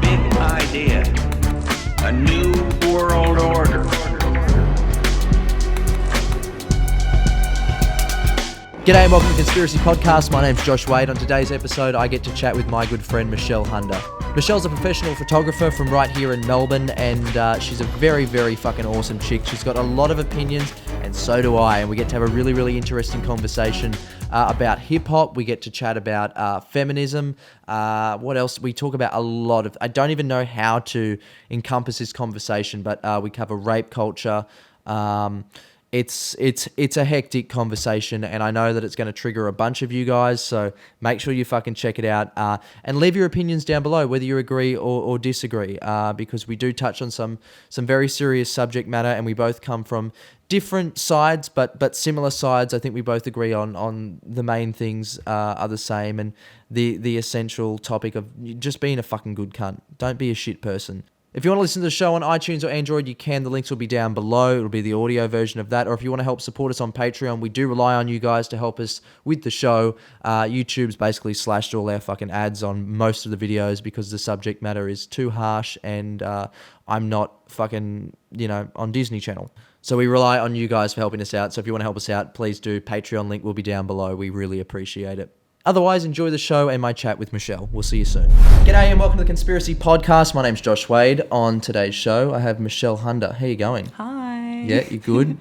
big idea, a new world order. G'day and welcome to the Cunspiracy Podcast. My name's Josh Wade. On today's episode, I get to chat with my good friend Michelle Hunder. Michelle's a professional photographer from right here in Melbourne, and she's a very, very fucking awesome chick. She's got a lot of opinions, and so do I, and we get to have a really, really interesting conversation about hip-hop. We get to chat about feminism. What else? We talk about a lot of... I don't even know how to encompass this conversation, but we cover rape culture. It's a hectic conversation, and I know that it's going to trigger a bunch of you guys, so make sure you fucking check it out, and leave your opinions down below, whether you agree or disagree, because we do touch on some very serious subject matter, and we both come from different sides, but similar sides. I think we both agree on the main things are the same, and the essential topic of just being a fucking good cunt. Don't be a shit person. If you want to listen to the show on iTunes or Android, you can. The links will be down below. It'll be the audio version of that. Or if you want to help support us on Patreon, we do rely on you guys to help us with the show. YouTube's basically slashed all our fucking ads on most of the videos because the subject matter is too harsh, and I'm not fucking, on Disney Channel. So we rely on you guys for helping us out. So if you want to help us out, please do. Patreon link will be down below. We really appreciate it. Otherwise, enjoy the show and my chat with Michelle. We'll see you soon. G'day and welcome to the Cunspiracy Podcast. My name's Josh Wade. On today's show, I have Michelle Hunder. How you going? Hi. Yeah, you good?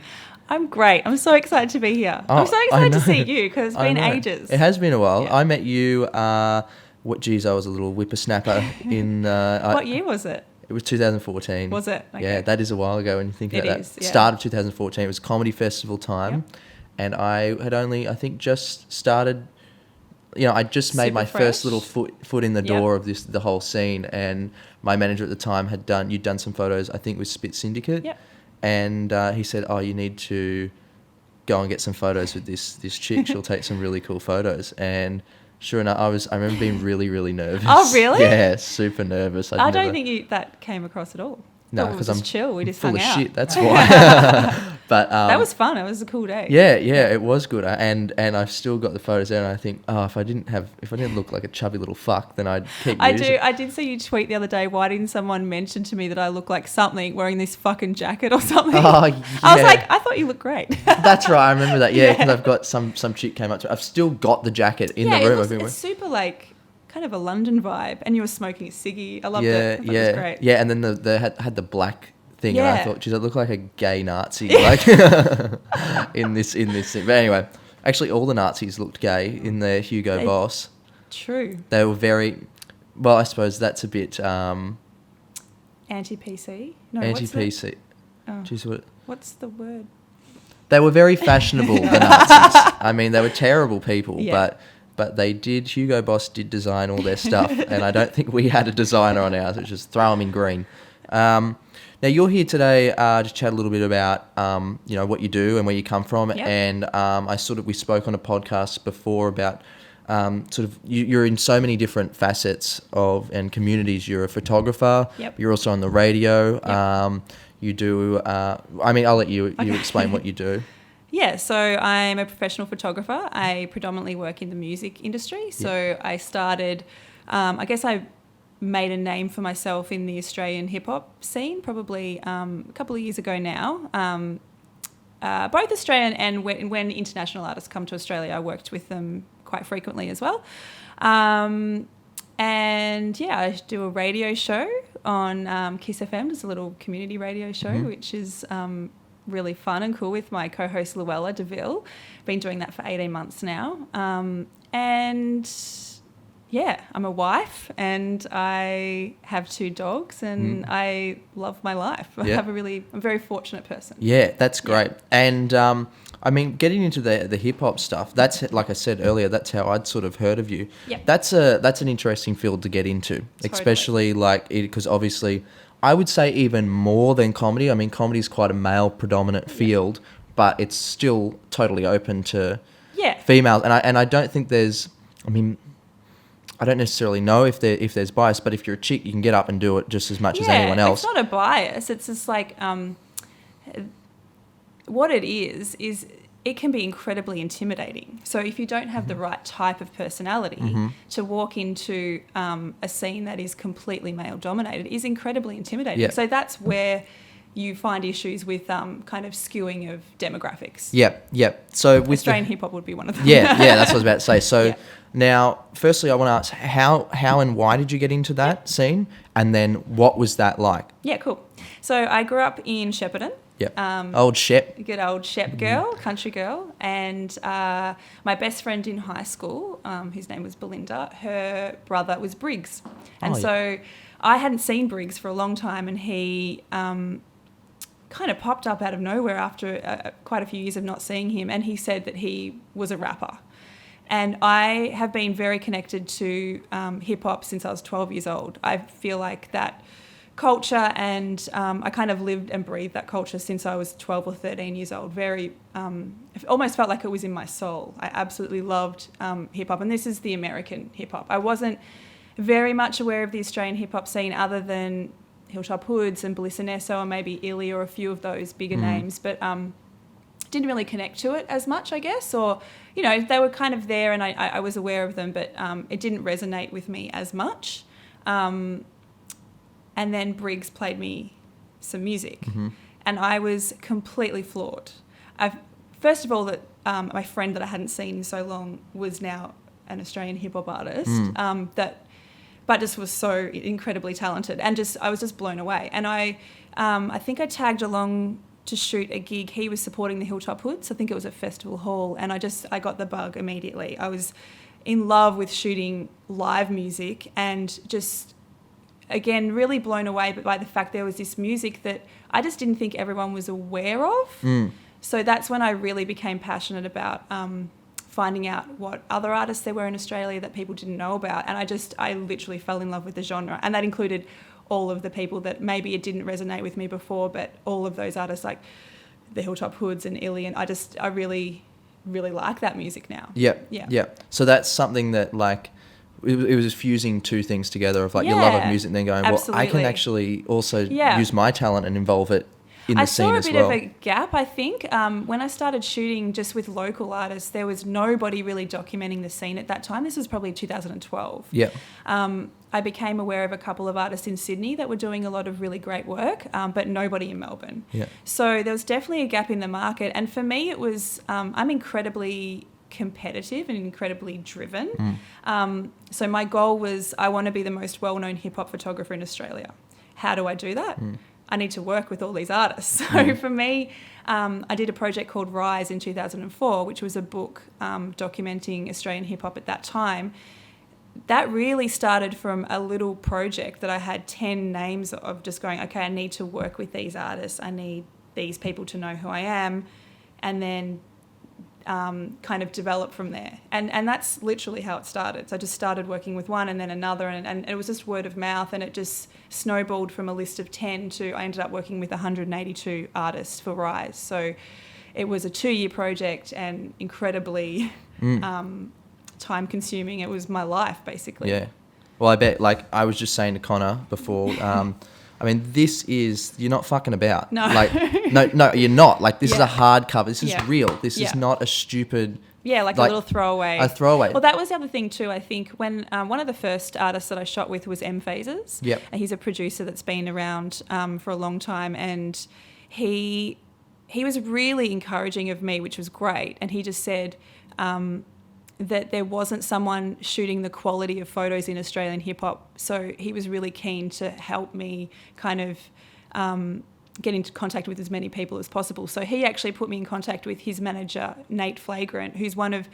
I'm great. I'm so excited to be here. I'm so excited to see you because it's been ages. It has been a while. Yeah. I met you, I was a little whippersnapper in... What year was it? It was 2014. Was it? Okay. Yeah, that is a while ago when you think about that. Yeah. Start of 2014. It was Comedy Festival time. Yep. And I had only, I think, just started... I just made my first little foot in the door of the whole scene, and my manager at the time you'd done some photos, I think with Spit Syndicate. Yep. And he said, "Oh, you need to go and get some photos with this chick. She'll take some really cool photos." And sure enough, I remember being really, really nervous. Oh, really? Yeah, super nervous. I don't think that came across at all. No, because I'm chill. We just full hung of out. shit. That's why. But that was fun. It was a cool day. Yeah, it was good. And I've still got the photos there. And I think, if I didn't look like a chubby little fuck, then I'd keep using it. I did see you tweet the other day. Why didn't someone mention to me that I look like something wearing this fucking jacket or something? Oh, yeah. I was like, I thought you looked great. That's right. I remember that. Yeah, because I've got some chick came up to. I've still got the jacket in the room. It's super kind of a London vibe, and you were smoking a ciggy. I loved it. It was great. Yeah, and then they had the black thing, and I thought, geez, I look like a gay Nazi, like in this thing. But anyway, actually, all the Nazis looked gay in their Hugo Boss. True. They were very, well, I suppose that's a bit anti-PC. No, anti-PC. Oh. Jeez, what's the word? They were very fashionable, the Nazis. I mean, they were terrible people, but they did. Hugo Boss did design all their stuff, and I don't think we had a designer on ours. It was just throw them in green. Now, you're here today to chat a little bit about, what you do and where you come from. Yep. And we spoke on a podcast before about you're in so many different facets and communities. You're a photographer. Yep. You're also on the radio. Yep. You do, I'll let you explain what you do. Yeah, so I'm a professional photographer. I predominantly work in the music industry. So I started, I made a name for myself in the Australian hip-hop scene probably a couple of years ago now. Both Australian and when international artists come to Australia, I worked with them quite frequently as well. I do a radio show on Kiss FM. It's a little community radio show, which is really fun and cool with my co-host Luella DeVille. Been doing that for 18 months now. I'm a wife and I have 2 dogs and I love my life. I'm a very fortunate person. Yeah, that's great. Yeah. And getting into the hip hop stuff, that's, like I said earlier, that's how I'd sort of heard of you. Yep. That's an interesting field to get into, especially because obviously I would say even more than comedy. I mean, comedy is quite a male predominant field, but it's still totally open to females. And I don't think I don't necessarily know if there's bias, but if you're a chick, you can get up and do it just as much as anyone else. It's not a bias. It's just like what it is it can be incredibly intimidating. So if you don't have the right type of personality to walk into a scene that is completely male dominated is incredibly intimidating. Yeah. So that's where you find issues with kind of skewing of demographics. Yep. So with Australian hip hop would be one of them. yeah, that's what I was about to say. So Yeah. now, firstly, I want to ask how and why did you get into that scene, and then what was that like? Yeah, cool. So I grew up in Shepparton. Yep. Old Shep. Good old Shep girl, country girl. And my best friend in high school, whose name was Belinda, her brother was Briggs. And so I hadn't seen Briggs for a long time, and he kind of popped up out of nowhere after quite a few years of not seeing him, and he said that he was a rapper. And I have been very connected to hip-hop since I was 12 years old. I feel like that culture, and I kind of lived and breathed that culture since I was 12 or 13 years old. It almost felt like it was in my soul. I absolutely loved hip-hop, and this is the American hip-hop. I wasn't very much aware of the Australian hip-hop scene other than Hilltop Hoods and Bliss and Esso and maybe Illy or a few of those bigger names, but didn't really connect to it as much, I guess, or, you know, they were kind of there and I was aware of them, but it didn't resonate with me as much. And then Briggs played me some music and I was completely floored. First of all, that my friend that I hadn't seen in so long was now an Australian hip-hop artist but just was so incredibly talented, and I was just blown away. And I think I tagged along to shoot a gig. He was supporting the Hilltop Hoods. I think it was at Festival Hall, and I got the bug immediately. I was in love with shooting live music, and just, again, really blown away by the fact there was this music that I just didn't think everyone was aware of. So that's when I really became passionate about finding out what other artists there were in Australia that people didn't know about. And I literally fell in love with the genre. And that included all of the people that maybe it didn't resonate with me before, but all of those artists like the Hilltop Hoods and Illy. And I really, really like that music now. Yeah. So that's something that, like, it was fusing two things together of, like, your love of music and then going, absolutely. well, I can actually also use my talent and involve it in the scene as well. I saw a bit of a gap, I think. When I started shooting just with local artists, there was nobody really documenting the scene at that time. This was probably 2012. Yeah. I became aware of a couple of artists in Sydney that were doing a lot of really great work, but nobody in Melbourne. Yeah. So there was definitely a gap in the market. And for me, it was, I'm incredibly competitive and incredibly driven. So my goal was, I want to be the most well-known hip-hop photographer in Australia. How do I do that? I need to work with all these artists. So for me, I did a project called Rise in 2004, which was a book documenting Australian hip-hop at that time. That really started from a little project that I had 10 names of, just going, okay, I need to work with these artists. I need these people to know who I am, and then kind of develop from there. And that's literally how it started. So I just started working with one and then another, and it was just word of mouth, and it just snowballed from a list of 10 to I ended up working with 182 artists for Rise. So it was a 2-year project and incredibly time consuming. It was my life, basically. Yeah. Well, I bet, like I was just saying to Connor before, I mean, you're not fucking about. No. Like, no, you're not. Like, this is a hard cover. This is real. This is not a stupid... Yeah, like a little throwaway. A throwaway. Well, that was the other thing too, I think, when one of the first artists that I shot with was M Phases. Yep. He's a producer that's been around for a long time, and he was really encouraging of me, which was great. And he just said that there wasn't someone shooting the quality of photos in Australian hip-hop, so he was really keen to help me kind of get into contact with as many people as possible. So he actually put me in contact with his manager, Nate Flagrant, who's one of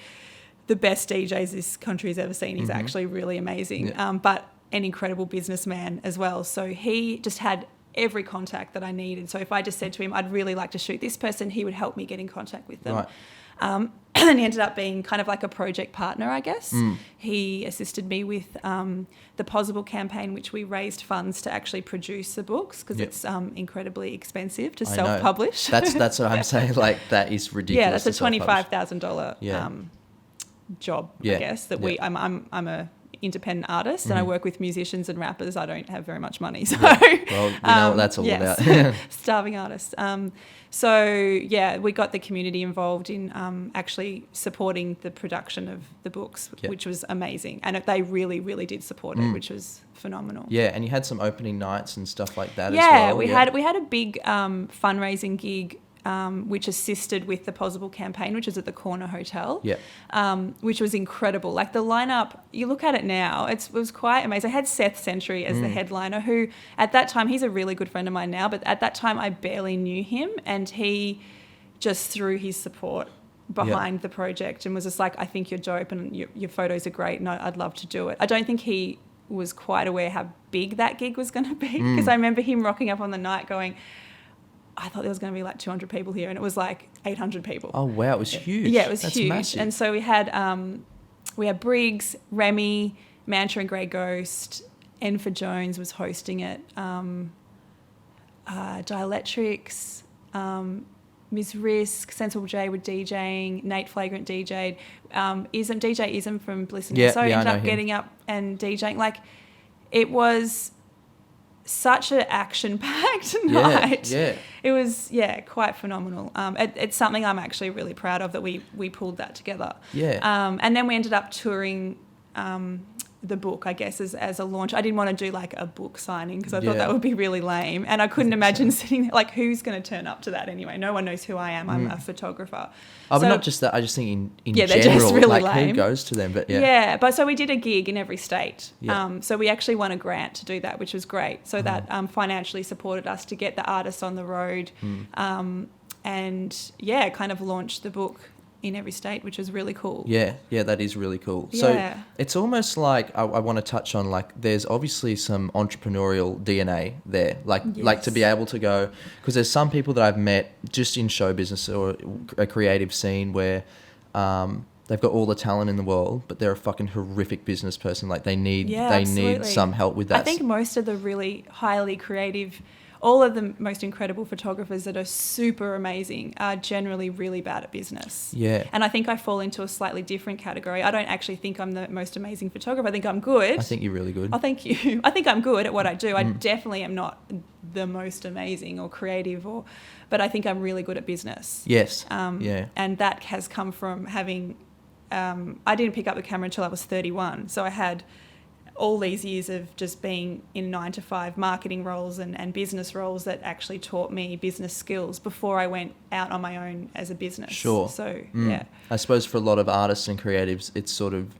the best DJs this country has ever seen. He's actually really amazing, but an incredible businessman as well. So he just had every contact that I needed. So if I just said to him, I'd really like to shoot this person, he would help me get in contact with them. Right. And he ended up being kind of like a project partner, I guess. He assisted me with the Possible campaign, which we raised funds to actually produce the books, because it's incredibly expensive to self-publish. That's what I'm saying. Like, that is ridiculous. Yeah, that's a $25,000 job, I guess. That I'm independent artist and I work with musicians and rappers. I don't have very much money. So, well, you know what that's all about. Starving artists. So, yeah, we got the community involved in actually supporting the production of the books, which was amazing. And they really, really did support it, which was phenomenal. Yeah, and you had some opening nights and stuff like that as well. We had a big fundraising gig which assisted with the Possible campaign, which was at the Corner Hotel, which was incredible. Like the lineup, you look at it now, it was quite amazing. I had Seth Century as the headliner, who at that time, he's a really good friend of mine now, but at that time I barely knew him, and he just threw his support behind the project and was just like, I think you're dope and your photos are great and I'd love to do it. I don't think he was quite aware how big that gig was going to be, because I remember him rocking up on the night going, I thought there was going to be like 200 people here, and it was like 800 people. Oh wow, it was huge. Yeah, it was That's huge. Massive. And so we had Briggs, Remy, Mantra and Grey Ghost, Enfer Jones was hosting it, Dielectrics, Ms. Risk, Sensible J were DJing, Nate Flagrant DJ'd, DJ Ism from Bliss and So ended up getting up and DJing. Like, it was such an action-packed night. Yeah. It was, quite phenomenal. It's something I'm actually really proud of, that we pulled that together. Yeah. And then we ended up touring the book, I guess, as a launch. I didn't want to do like a book signing because I thought that would be really lame. And I couldn't imagine sitting there, like, who's going to turn up to that anyway? No one knows who I am. I'm a photographer. Oh, but not just that. I just think in they're general, just really like lame. Who goes to them? But but so we did a gig in every state. Yeah. So we actually won a grant to do that, which was great. So that financially supported us to get the artists on the road, and kind of launched the book in every state, which was really cool. Yeah, that is really cool. So it's almost like I want to touch on, like, there's obviously some entrepreneurial DNA there, like to be able to go, because there's some people that I've met just in show business or a creative scene where they've got all the talent in the world, but they're a fucking horrific business person. Like they need some help with that. I think most of the really highly creative, all of the most incredible photographers that are super amazing are generally really bad at business. Yeah. And I think I fall into a slightly different category. I don't actually think I'm the most amazing photographer. I think I'm good. I think you're really good. Oh, thank you. I think I'm good at what I do. I definitely am not the most amazing or creative, but I think I'm really good at business. Yes. And that has come from having, I didn't pick up the camera until I was 31. So I had all these years of just being in 9-to-5 marketing roles and business roles that actually taught me business skills before I went out on my own as a business. Sure. So, I suppose for a lot of artists and creatives, it's sort of,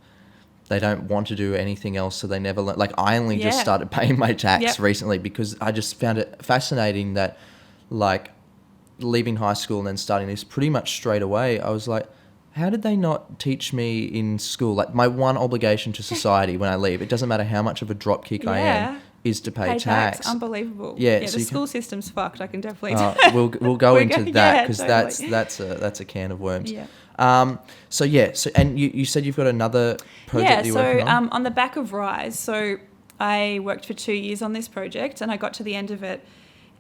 they don't want to do anything else, so they never learn. Like, I only just started paying my tax recently because I just found it fascinating that, like, leaving high school and then starting this pretty much straight away, I was like, how did they not teach me in school? Like, my one obligation to society when I leave, it doesn't matter how much of a dropkick I am, is to pay tax. Unbelievable. Yeah, so the school system's fucked. I can definitely. We'll go into that, because that's a can of worms. Yeah. So and you said you've got another project that you're working on? On the back of Rise, so I worked for 2 years on this project, and I got to the end of it,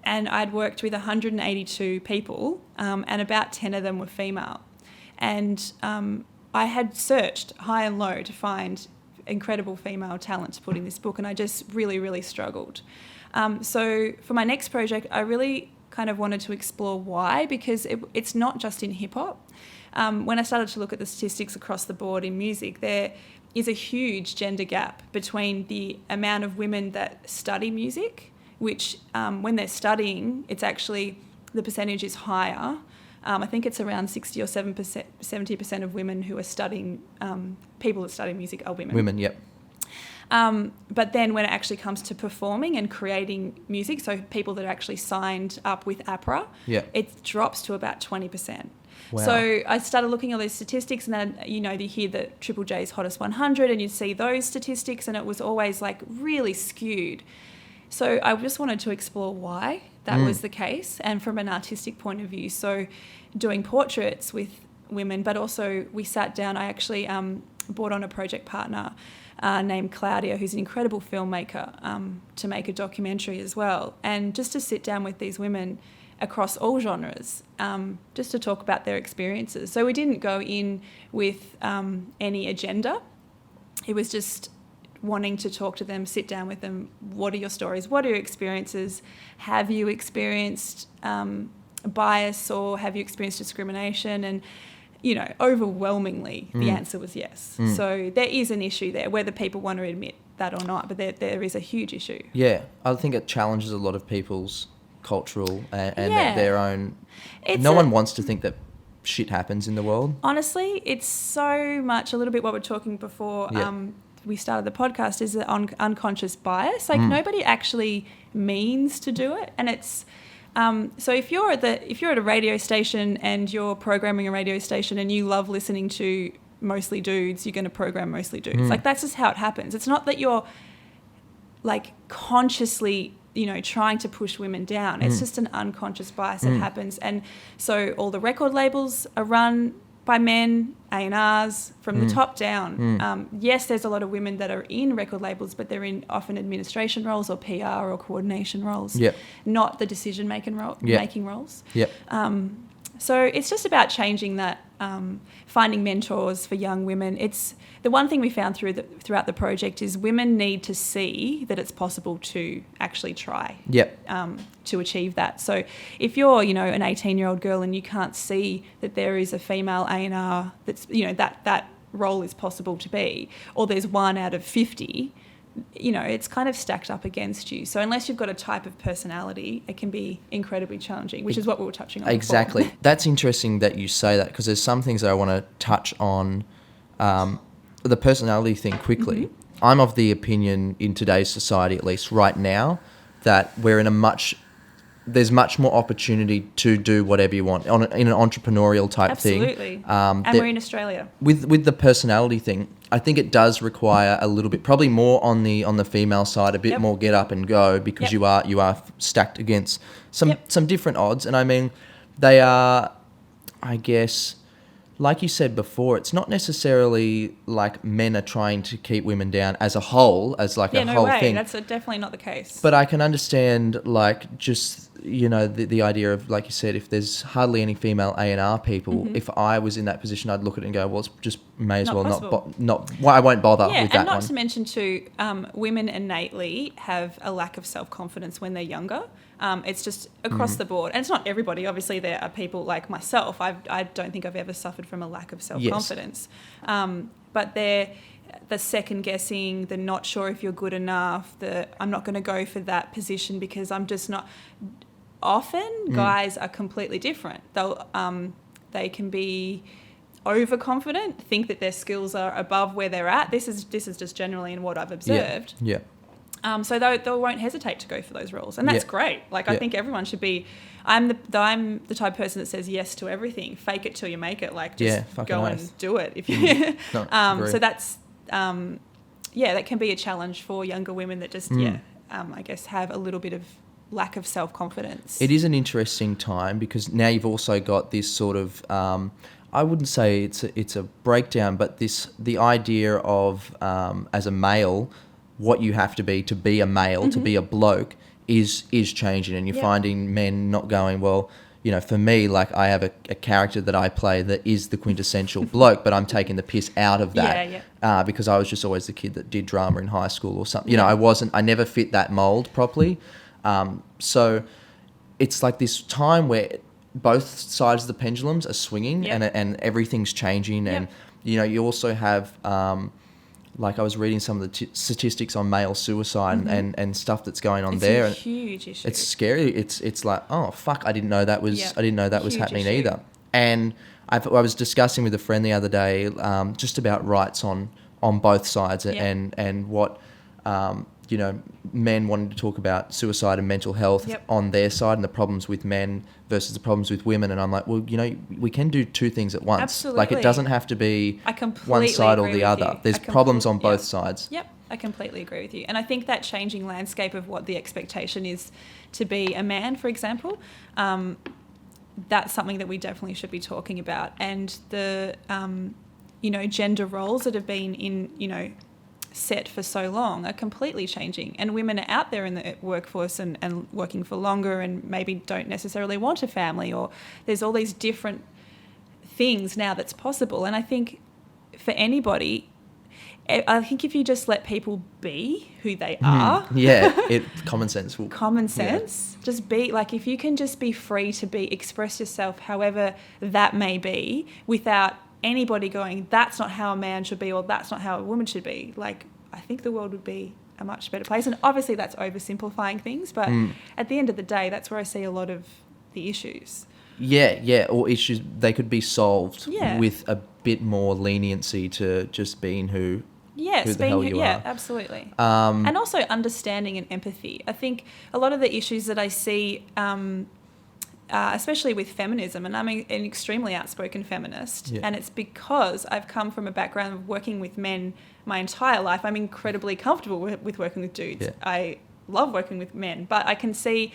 and I'd worked with 182 people, and about 10 of them were female. And I had searched high and low to find incredible female talent to put in this book, and I just really, really struggled. So for my next project, I really kind of wanted to explore why, because it's not just in hip-hop. When I started to look at the statistics across the board in music, there is a huge gender gap between the amount of women that study music, which when they're studying, it's actually, the percentage is higher. I think it's around 60 or 70% of women who are studying, people that study music are women. Women, yep. But then when it actually comes to performing and creating music, so people that are actually signed up with APRA, it drops to about 20%. Wow. So I started looking at those statistics, and then, you hear the Triple J's Hottest 100, and you'd see those statistics, and it was always like really skewed. So I just wanted to explore why that was the case, and from an artistic point of view. So doing portraits with women, but also we sat down, I actually brought on a project partner named Claudia, who's an incredible filmmaker, to make a documentary as well. And just to sit down with these women across all genres, just to talk about their experiences. So we didn't go in with any agenda. It was just wanting to talk to them, sit down with them. What are your stories? What are your experiences? Have you experienced bias, or have you experienced discrimination? And, you know, overwhelmingly, the answer was yes. So there is an issue there, whether people want to admit that or not, but there is a huge issue. Yeah, I think it challenges a lot of people's cultural and their own... No one wants to think that shit happens in the world. Honestly, it's so much a little bit what we're talking before we started the podcast is the unconscious bias. Like nobody actually means to do it, and it's so if you're at a radio station and you're programming a radio station and you love listening to mostly dudes, you're going to program mostly dudes. Like that's just how it happens. It's not that you're like consciously, you know, trying to push women down. It's just an unconscious bias that happens. And so all the record labels are run by men, A&Rs, from the top down. Yes, there's a lot of women that are in record labels, but they're in often administration roles or PR or coordination roles, not the decision-making roles. So it's just about changing that, finding mentors for young women. It's the one thing we found throughout the project is women need to see that it's possible to actually try to achieve that. So if you're, you know, an 18-year-old girl and you can't see that there is a female A&R that's, you know, that role is possible to be, or there's 1 out of 50, you know, it's kind of stacked up against you. So unless you've got a type of personality, it can be incredibly challenging, which is what we were touching on Exactly. before. That's interesting that you say that, because there's some things that I want to touch on. The personality thing quickly. I'm of the opinion in today's society, at least right now, that we're in there's much more opportunity to do whatever you want in an entrepreneurial type thing. Absolutely. And we're in Australia. With the personality thing, I think it does require a little bit, probably more on the female side, a bit more get up and go, because you are stacked against some different odds. And I mean, they are, I guess, like you said before, it's not necessarily like men are trying to keep women down as a whole, as like a whole thing. That's definitely not the case. But I can understand, like, just, you know, the idea of, like you said, if there's hardly any female A&R people, if I was in that position, I'd look at it and go, well, it's just may as well I won't bother with that one. Yeah, and not to mention too, women innately have a lack of self-confidence when they're younger. It's just across the board. And it's not everybody. Obviously, there are people like myself. I don't think I've ever suffered from a lack of self-confidence. But they're the second-guessing, the not sure if you're good enough, the I'm not going to go for that position because I'm just not... Often, guys are completely different. They can be overconfident, think that their skills are above where they're at. This is just generally in what I've observed. Yeah. So they won't hesitate to go for those roles, and that's great. Like I think everyone should be. I'm the type of person that says yes to everything. Fake it till you make it. Like just go and do it. If you. So that's that can be a challenge for younger women that just I guess have a little bit of lack of self-confidence. It is an interesting time because now you've also got this sort of. I wouldn't say it's a breakdown, but the idea of as a male, what you have to be a male, to be a bloke, is changing, and you're finding men not going, well, you know, for me, like I have a character that I play that is the quintessential bloke, but I'm taking the piss out of that because I was just always the kid that did drama in high school or something. You know, I never fit that mold properly. So it's like this time where both sides of the pendulums are swinging and everything's changing. And, you know, you also have, like I was reading some of the statistics on male suicide and stuff that's going on there. It's a huge issue. It's scary. It's like, oh, fuck, I didn't know that was happening either. And I was discussing with a friend the other day just about rights on both sides and what, you know, men wanting to talk about suicide and mental health on their side and the problems with men versus the problems with women. And I'm like, well, you know, we can do two things at once. Absolutely. Like it doesn't have to be one side or the other. There's problems on both sides. Yep, I completely agree with you. And I think that changing landscape of what the expectation is to be a man, for example, that's something that we definitely should be talking about. And the, you know, gender roles that have been in, you know, set for so long are completely changing, and women are out there in the workforce and working for longer and maybe don't necessarily want a family, or there's all these different things now that's possible. And I think for anybody, I think if you just let people be who they are. Common sense will. Common sense. Yeah. Just be, like, if you can just be free to express yourself however that may be, without anybody going, that's not how a man should be, or that's not how a woman should be. Like, I think the world would be a much better place. And obviously that's oversimplifying things, but at the end of the day, that's where I see a lot of the issues. Yeah, or issues, they could be solved with a bit more leniency to just being who the hell you are. Yeah, absolutely. And also understanding and empathy. I think a lot of the issues that I see, especially with feminism, and I'm an extremely outspoken feminist, and it's because I've come from a background of working with men my entire life. I'm incredibly comfortable with working with dudes. I love working with men, but I can see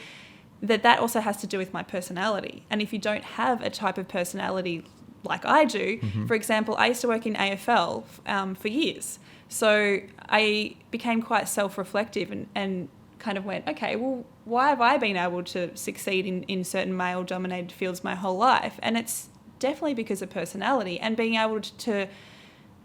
that also has to do with my personality. And if you don't have a type of personality like I do, for example, I used to work in AFL for years. So I became quite self-reflective and kind of went, okay, well, why have I been able to succeed in certain male-dominated fields my whole life? And it's definitely because of personality and being able to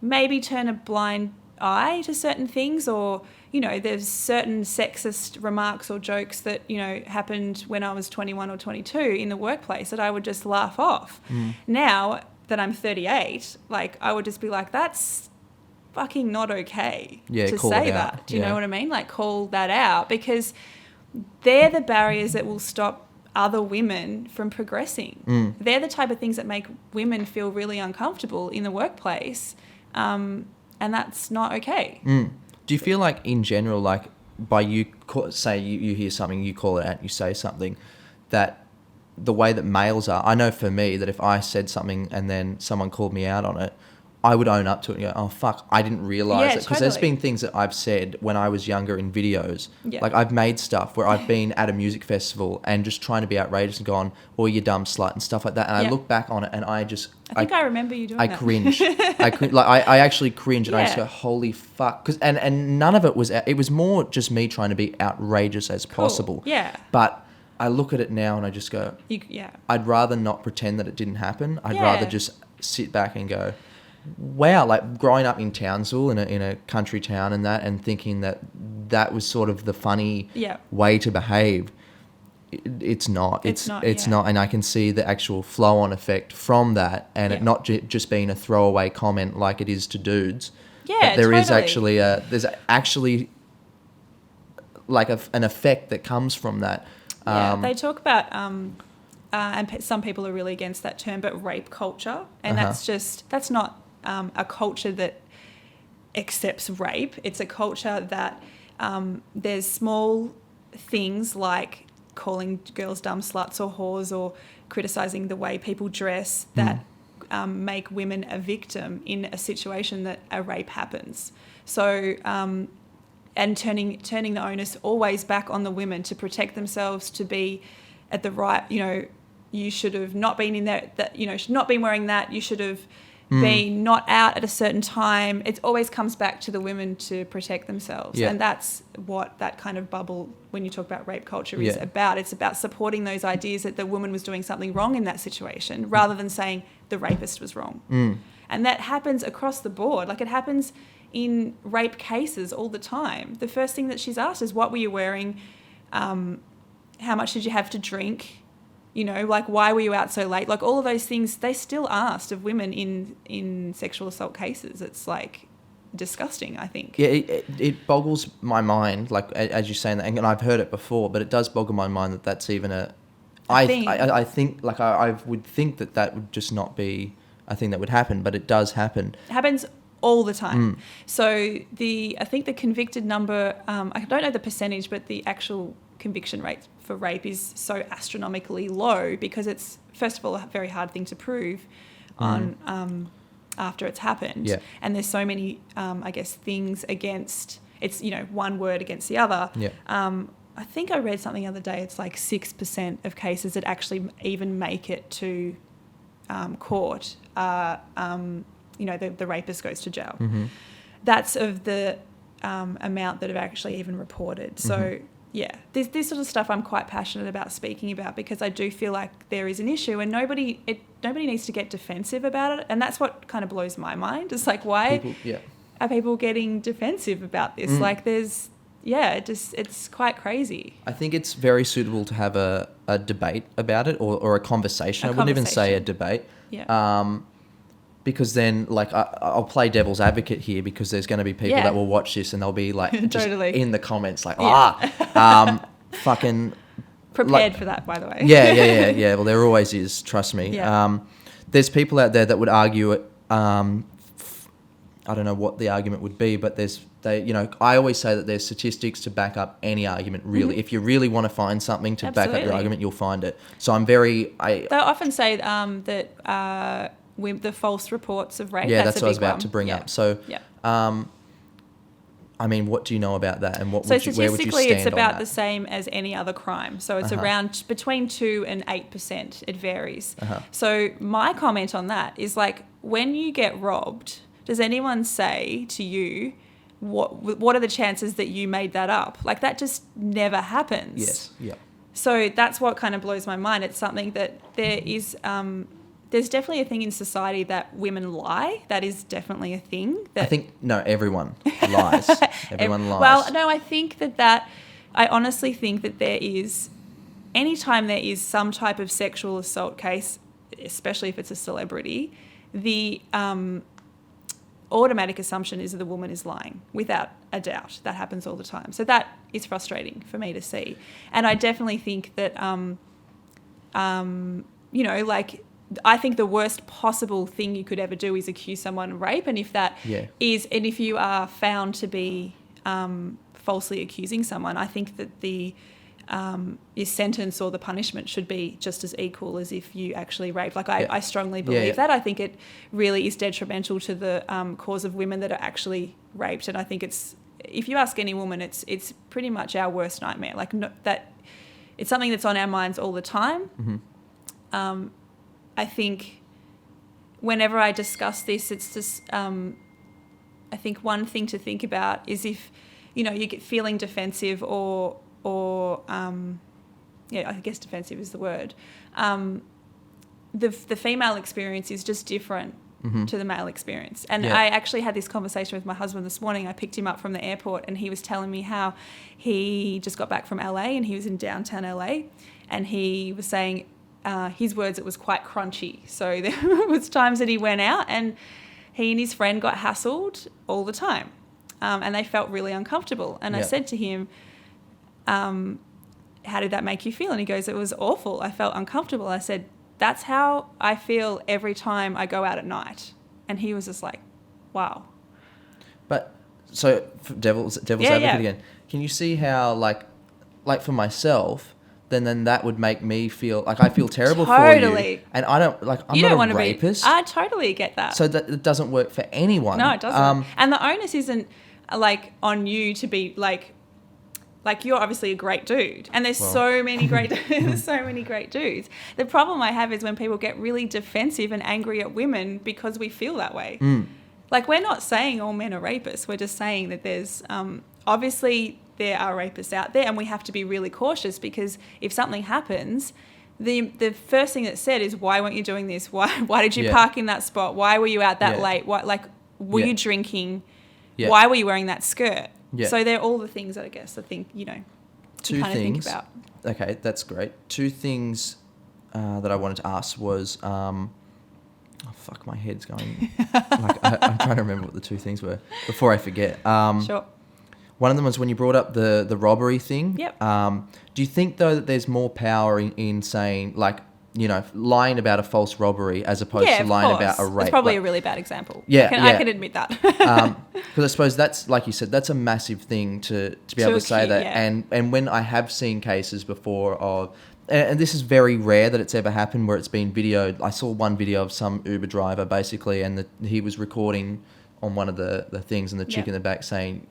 maybe turn a blind eye to certain things, or, you know, there's certain sexist remarks or jokes that, you know, happened when I was 21 or 22 in the workplace that I would just laugh off. Now that I'm 38, like, I would just be like, that's fucking not okay to say that. Do you know what I mean? Like, call that out, because they're the barriers that will stop other women from progressing. They're the type of things that make women feel really uncomfortable in the workplace, and that's not okay. Do you feel like in general, like, by you say you hear something, you call it out, you say something, that the way that males are, I know for me that if I said something and then someone called me out on it, I would own up to it and go, oh, fuck, I didn't realise it. Because there's been things that I've said when I was younger in videos. Like, I've made stuff where I've been at a music festival and just trying to be outrageous and gone, oh, you dumb slut, and stuff like that. And I look back on it and I think I remember you doing that. I cringe. I actually cringe, and I just go, holy fuck. And none of it was, it was more just me trying to be outrageous as possible. Yeah. But I look at it now and I just go, I'd rather not pretend that it didn't happen. I'd rather just sit back and go, wow, like growing up in Townsville in a country town and thinking that was sort of the funny way to behave. It's not. It's not. And I can see the actual flow-on effect from that, and it not just being a throwaway comment like it is to dudes. Yeah, there is actually there's actually like an effect that comes from that. They talk about and some people are really against that term, but rape culture, and that's not a culture that accepts rape. It's a culture that there's small things like calling girls dumb sluts or whores, or criticising the way people dress, that make women a victim in a situation that a rape happens. So and turning the onus always back on the women to protect themselves, to be at the right, you know, you should have not been in there, that, you know, should not been wearing that, you should have been not out at a certain time. It always comes back to the women to protect themselves. And that's what that kind of bubble, when you talk about rape culture, is about. It's about supporting those ideas that the woman was doing something wrong in that situation, rather than saying the rapist was wrong. And that happens across the board. Like, it happens in rape cases all the time. The first thing that she's asked is, what were you wearing? How much did you have to drink? You know, like, why were you out so late? Like, all of those things, they still asked of women in sexual assault cases. It's, like, disgusting, I think. Yeah, it boggles my mind, like, as you're saying that, and I've heard it before, but it does boggle my mind that that's even I think, like, I would think that would just not be a thing that would happen, but it does happen. It happens all the time. So I think the convicted number, I don't know the percentage, but the actual conviction rate for rape is so astronomically low, because it's, first of all, a very hard thing to prove on after it's happened. And there's so many, I guess, things against, it's, you know, one word against the other. I think I read something the other day, it's like 6% of cases that actually even make it to court, you know, the rapist goes to jail. That's of the amount that have actually even reported. So this sort of stuff I'm quite passionate about speaking about, because I do feel like there is an issue, and nobody needs to get defensive about it. And that's what kind of blows my mind. It's like, why are people getting defensive about this? Like it's quite crazy. I think it's very suitable to have a debate about it or a conversation. I wouldn't even say a debate. Yeah. Because then, like, I'll play devil's advocate here because there's going to be people that will watch this and they'll be like, just Totally. in the comments, like, fucking Prepared for that, by the way. Yeah. Well, there always is. Trust me. Yeah. There's people out there that would argue it. I don't know what the argument would be, but I always say that there's statistics to back up any argument, really. If you really want to find something to back up your argument, you'll find it. So they often say that the false reports of rape. Yeah, that's what I was about to bring up. So, I mean, what do you know about that, and where would you stand on that? So statistically, it's about the same as any other crime. So it's around between 2 and 8%. It varies. So my comment on that is, like, when you get robbed, does anyone say to you, what are the chances that you made that up? Like, that just never happens. Yes. Yeah. So that's what kind of blows my mind. It's something that there is. There's definitely a thing in society that women lie. That is definitely a thing. I think everyone lies. Everyone lies. Well, no, I think I honestly think that there is, anytime there is some type of sexual assault case, especially if it's a celebrity, the automatic assumption is that the woman is lying, without a doubt. That happens all the time. So that is frustrating for me to see. And I definitely think that, I think the worst possible thing you could ever do is accuse someone of rape. And if that is, and if you are found to be falsely accusing someone, I think that your sentence or the punishment should be just as equal as if you actually raped. Like, I strongly believe that. I think it really is detrimental to the cause of women that are actually raped. And I think if you ask any woman, it's pretty much our worst nightmare. Like, that it's something that's on our minds all the time. I think whenever I discuss this, it's just, I think one thing to think about is if, you get feeling defensive or I guess defensive is the word. The female experience is just different to the male experience. And I actually had this conversation with my husband this morning. I picked him up from the airport and he was telling me how he just got back from LA and he was in downtown LA, and he was saying, his words, it was quite crunchy. So there was times that he went out and he and his friend got hassled all the time, and they felt really uncomfortable. And I said to him, how did that make you feel? And he goes, it was awful. I felt uncomfortable. I said, that's how I feel every time I go out at night. And he was just like, wow. But so for devil's advocate again, can you see how like for myself, then that would make me feel like I feel terrible for you. And I don't I'm not a rapist. I totally get that. So that it doesn't work for anyone. No, it doesn't. And the onus isn't on you to be like you're obviously a great dude. And there's so many great dudes. The problem I have is when people get really defensive and angry at women because we feel that way. Like, we're not saying all men are rapists. We're just saying that there's obviously there are rapists out there, and we have to be really cautious, because if something happens, the first thing that's said is, why weren't you doing this? Why did you park in that spot? Why were you out that late? Were you drinking? Why were you wearing that skirt? So they're all the things that I think, Two kind things. Of think about. Okay, that's great. Two things that I wanted to ask was, my head's going. I'm trying to remember what the two things were before I forget. Sure. One of them was when you brought up the robbery thing. Yep. Do you think, though, that there's more power in saying, lying about a false robbery as opposed to lying about a rape? It's probably a really bad example. I can admit that. Because I suppose that's, like you said, that's a massive thing to be able to say that. Yeah. And when I have seen cases before of, and this is very rare that it's ever happened where it's been videoed. I saw one video of some Uber driver basically, and he was recording on one of the things, and the chick in the back saying,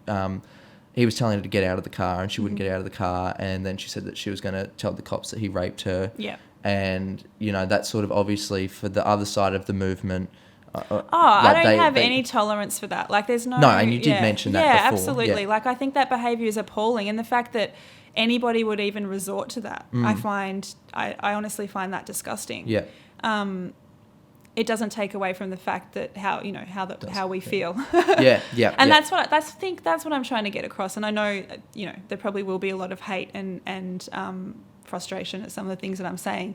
he was telling her to get out of the car, and she wouldn't get out of the car, and then she said that she was going to tell the cops that he raped her. Yeah. And, that's sort of obviously for the other side of the movement. I don't have any tolerance for that. There's no... No, and you did mention that before. Yeah, absolutely. Yeah. I think that behaviour is appalling, and the fact that anybody would even resort to that, I honestly find that disgusting. Yeah. it doesn't take away from the fact that how we feel. Yeah. And that's what I think that's what I'm trying to get across. And I know, there probably will be a lot of hate and frustration at some of the things that I'm saying.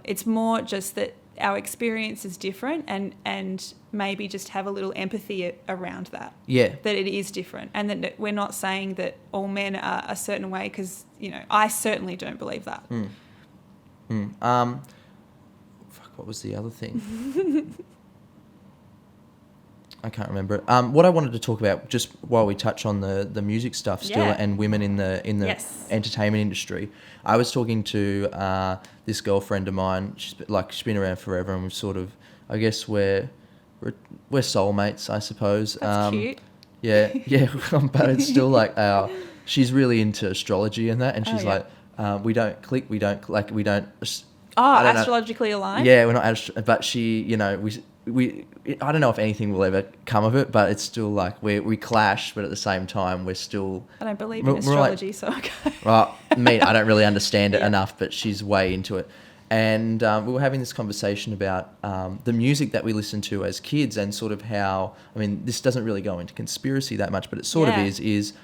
It's more just that our experience is different, and maybe just have a little empathy around that. Yeah. That it is different, and that we're not saying that all men are a certain way, because I certainly don't believe that. What was the other thing? I can't remember it. What I wanted to talk about, just while we touch on the music stuff still, and women in the Yes. entertainment industry, I was talking to this girlfriend of mine. She's been around forever, and we've sort of, I guess we're soulmates, I suppose. That's cute. Yeah, but it's still like she's really into astrology and that, and she's we don't click, we don't. Astrologically aligned? Yeah, we're not, but she, we I don't know if anything will ever come of it, but it's still like we clash, but at the same time we're still. I don't believe in astrology, so okay. Well, I don't really understand it enough, but she's way into it. And we were having this conversation about the music that we listened to as kids, and sort of how, this doesn't really go into conspiracy that much, but it sort of is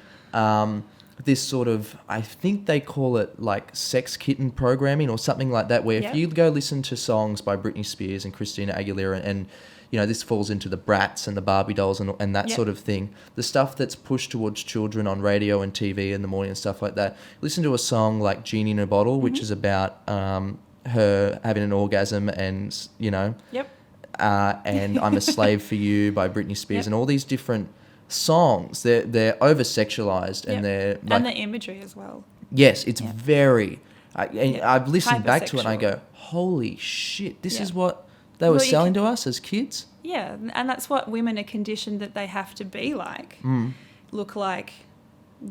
this sort of, I think they call it like sex kitten programming or something like that, where if you go listen to songs by Britney Spears and Christina Aguilera, and this falls into the Brats and the Barbie dolls and that sort of thing, the stuff that's pushed towards children on radio and TV in the morning and stuff like that. Listen to a song like Genie in a Bottle, which is about her having an orgasm, and and I'm a Slave for You by Britney Spears, and all these different songs. They're over sexualized, and they're like, and the imagery as well. Yes, it's very. I've listened back to it and I go, holy shit! This is what they were selling to us as kids. Yeah, and that's what women are conditioned that they have to be like, look like,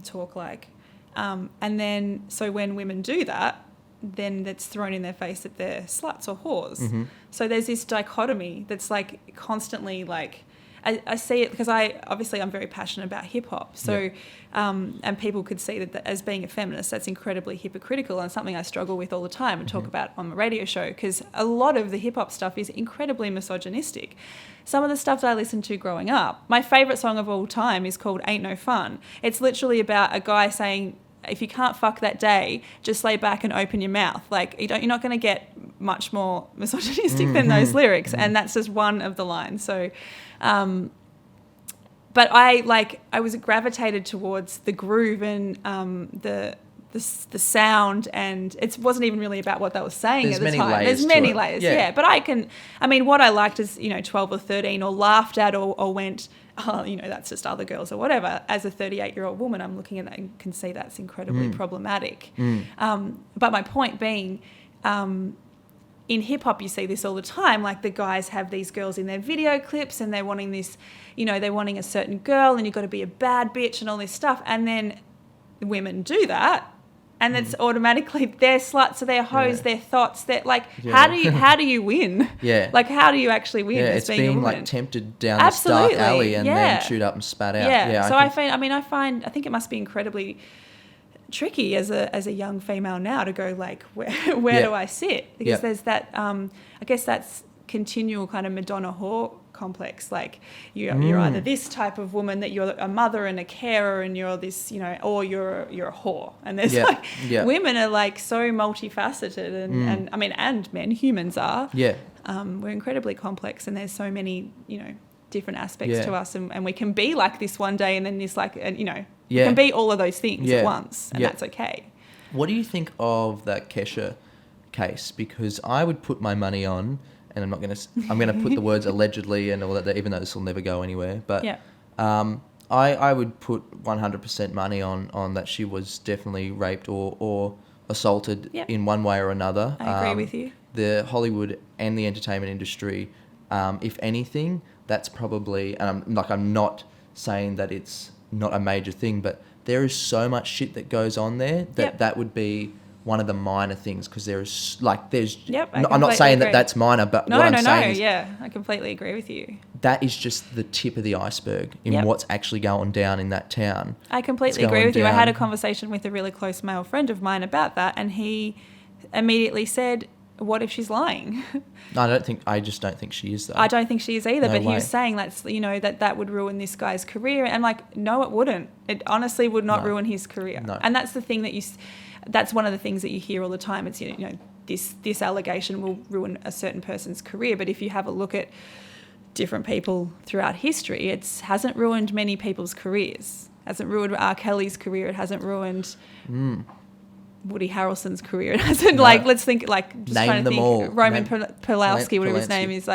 talk like, and then so when women do that, then that's thrown in their face that they're sluts or whores. So there's this dichotomy that's like constantly like. I see it because I'm very passionate about hip hop. So, and people could see that as being a feminist, that's incredibly hypocritical, and something I struggle with all the time and talk about on my radio show, because a lot of the hip hop stuff is incredibly misogynistic. Some of the stuff that I listened to growing up, my favorite song of all time is called Ain't No Fun. It's literally about a guy saying, if you can't fuck that day, just lay back and open your mouth. Like, you're not going to get much more misogynistic than those lyrics. And that's just one of the lines. So, but I was gravitated towards the groove and the sound, and it wasn't even really about what they were saying at the time. There's many layers, yeah. But what I liked is, 12 or 13, or laughed at or went, that's just other girls or whatever. As a 38-year-old woman, I'm looking at that and can see that's incredibly problematic. But my point being, in hip-hop, you see this all the time. Like, the guys have these girls in their video clips, and they're wanting this, they're wanting a certain girl, and you've got to be a bad bitch and all this stuff. And then women do that, and it's automatically they're sluts, or they're hoes, they're thoughts. They're like, how do you win? Yeah. Like, how do you actually win as being a woman? Like tempted down this dark alley and then chewed up and spat out. Yeah. So I think it must be incredibly tricky as a young female now to go like, where do I sit? Because there's that I guess that's continual kind of Madonna whore complex. Like, you're either this type of woman, that you're a mother and a carer, and you're this, or you're a whore. And there's women are like so multifaceted, and men, humans are. We're incredibly complex, and there's so many different aspects to us, and we can be like this one day, and then this you can be all of those things at once, and that's okay. What do you think of that Kesha case? Because I would put my money on, and I'm going to put the words allegedly and all that, even though this will never go anywhere. But I would put 100% money on that she was definitely raped or assaulted in one way or another. I agree with you. The Hollywood and the entertainment industry, if anything, that's probably, and I'm not saying that it's not a major thing, but there is so much shit that goes on there that would be one of the minor things, because I'm not saying that that's minor, but what I'm saying is, I completely agree with you. That is just the tip of the iceberg in what's actually going down in that town. I completely agree with you. I had a conversation with a really close male friend of mine about that, and he immediately said, what if she's lying? No, I just don't think she is though. I don't think she is either. No but he way. was saying that would ruin this guy's career. And like, no, it wouldn't. It honestly would not ruin his career. No. And that's the thing that's one of the things that you hear all the time. It's, this allegation will ruin a certain person's career. But if you have a look at different people throughout history, it hasn't ruined many people's careers. It hasn't ruined R. Kelly's career. It hasn't ruined Woody Harrelson's career. It hasn't, let's think, just name trying to them think, all. Roman Polanski, whatever his name is,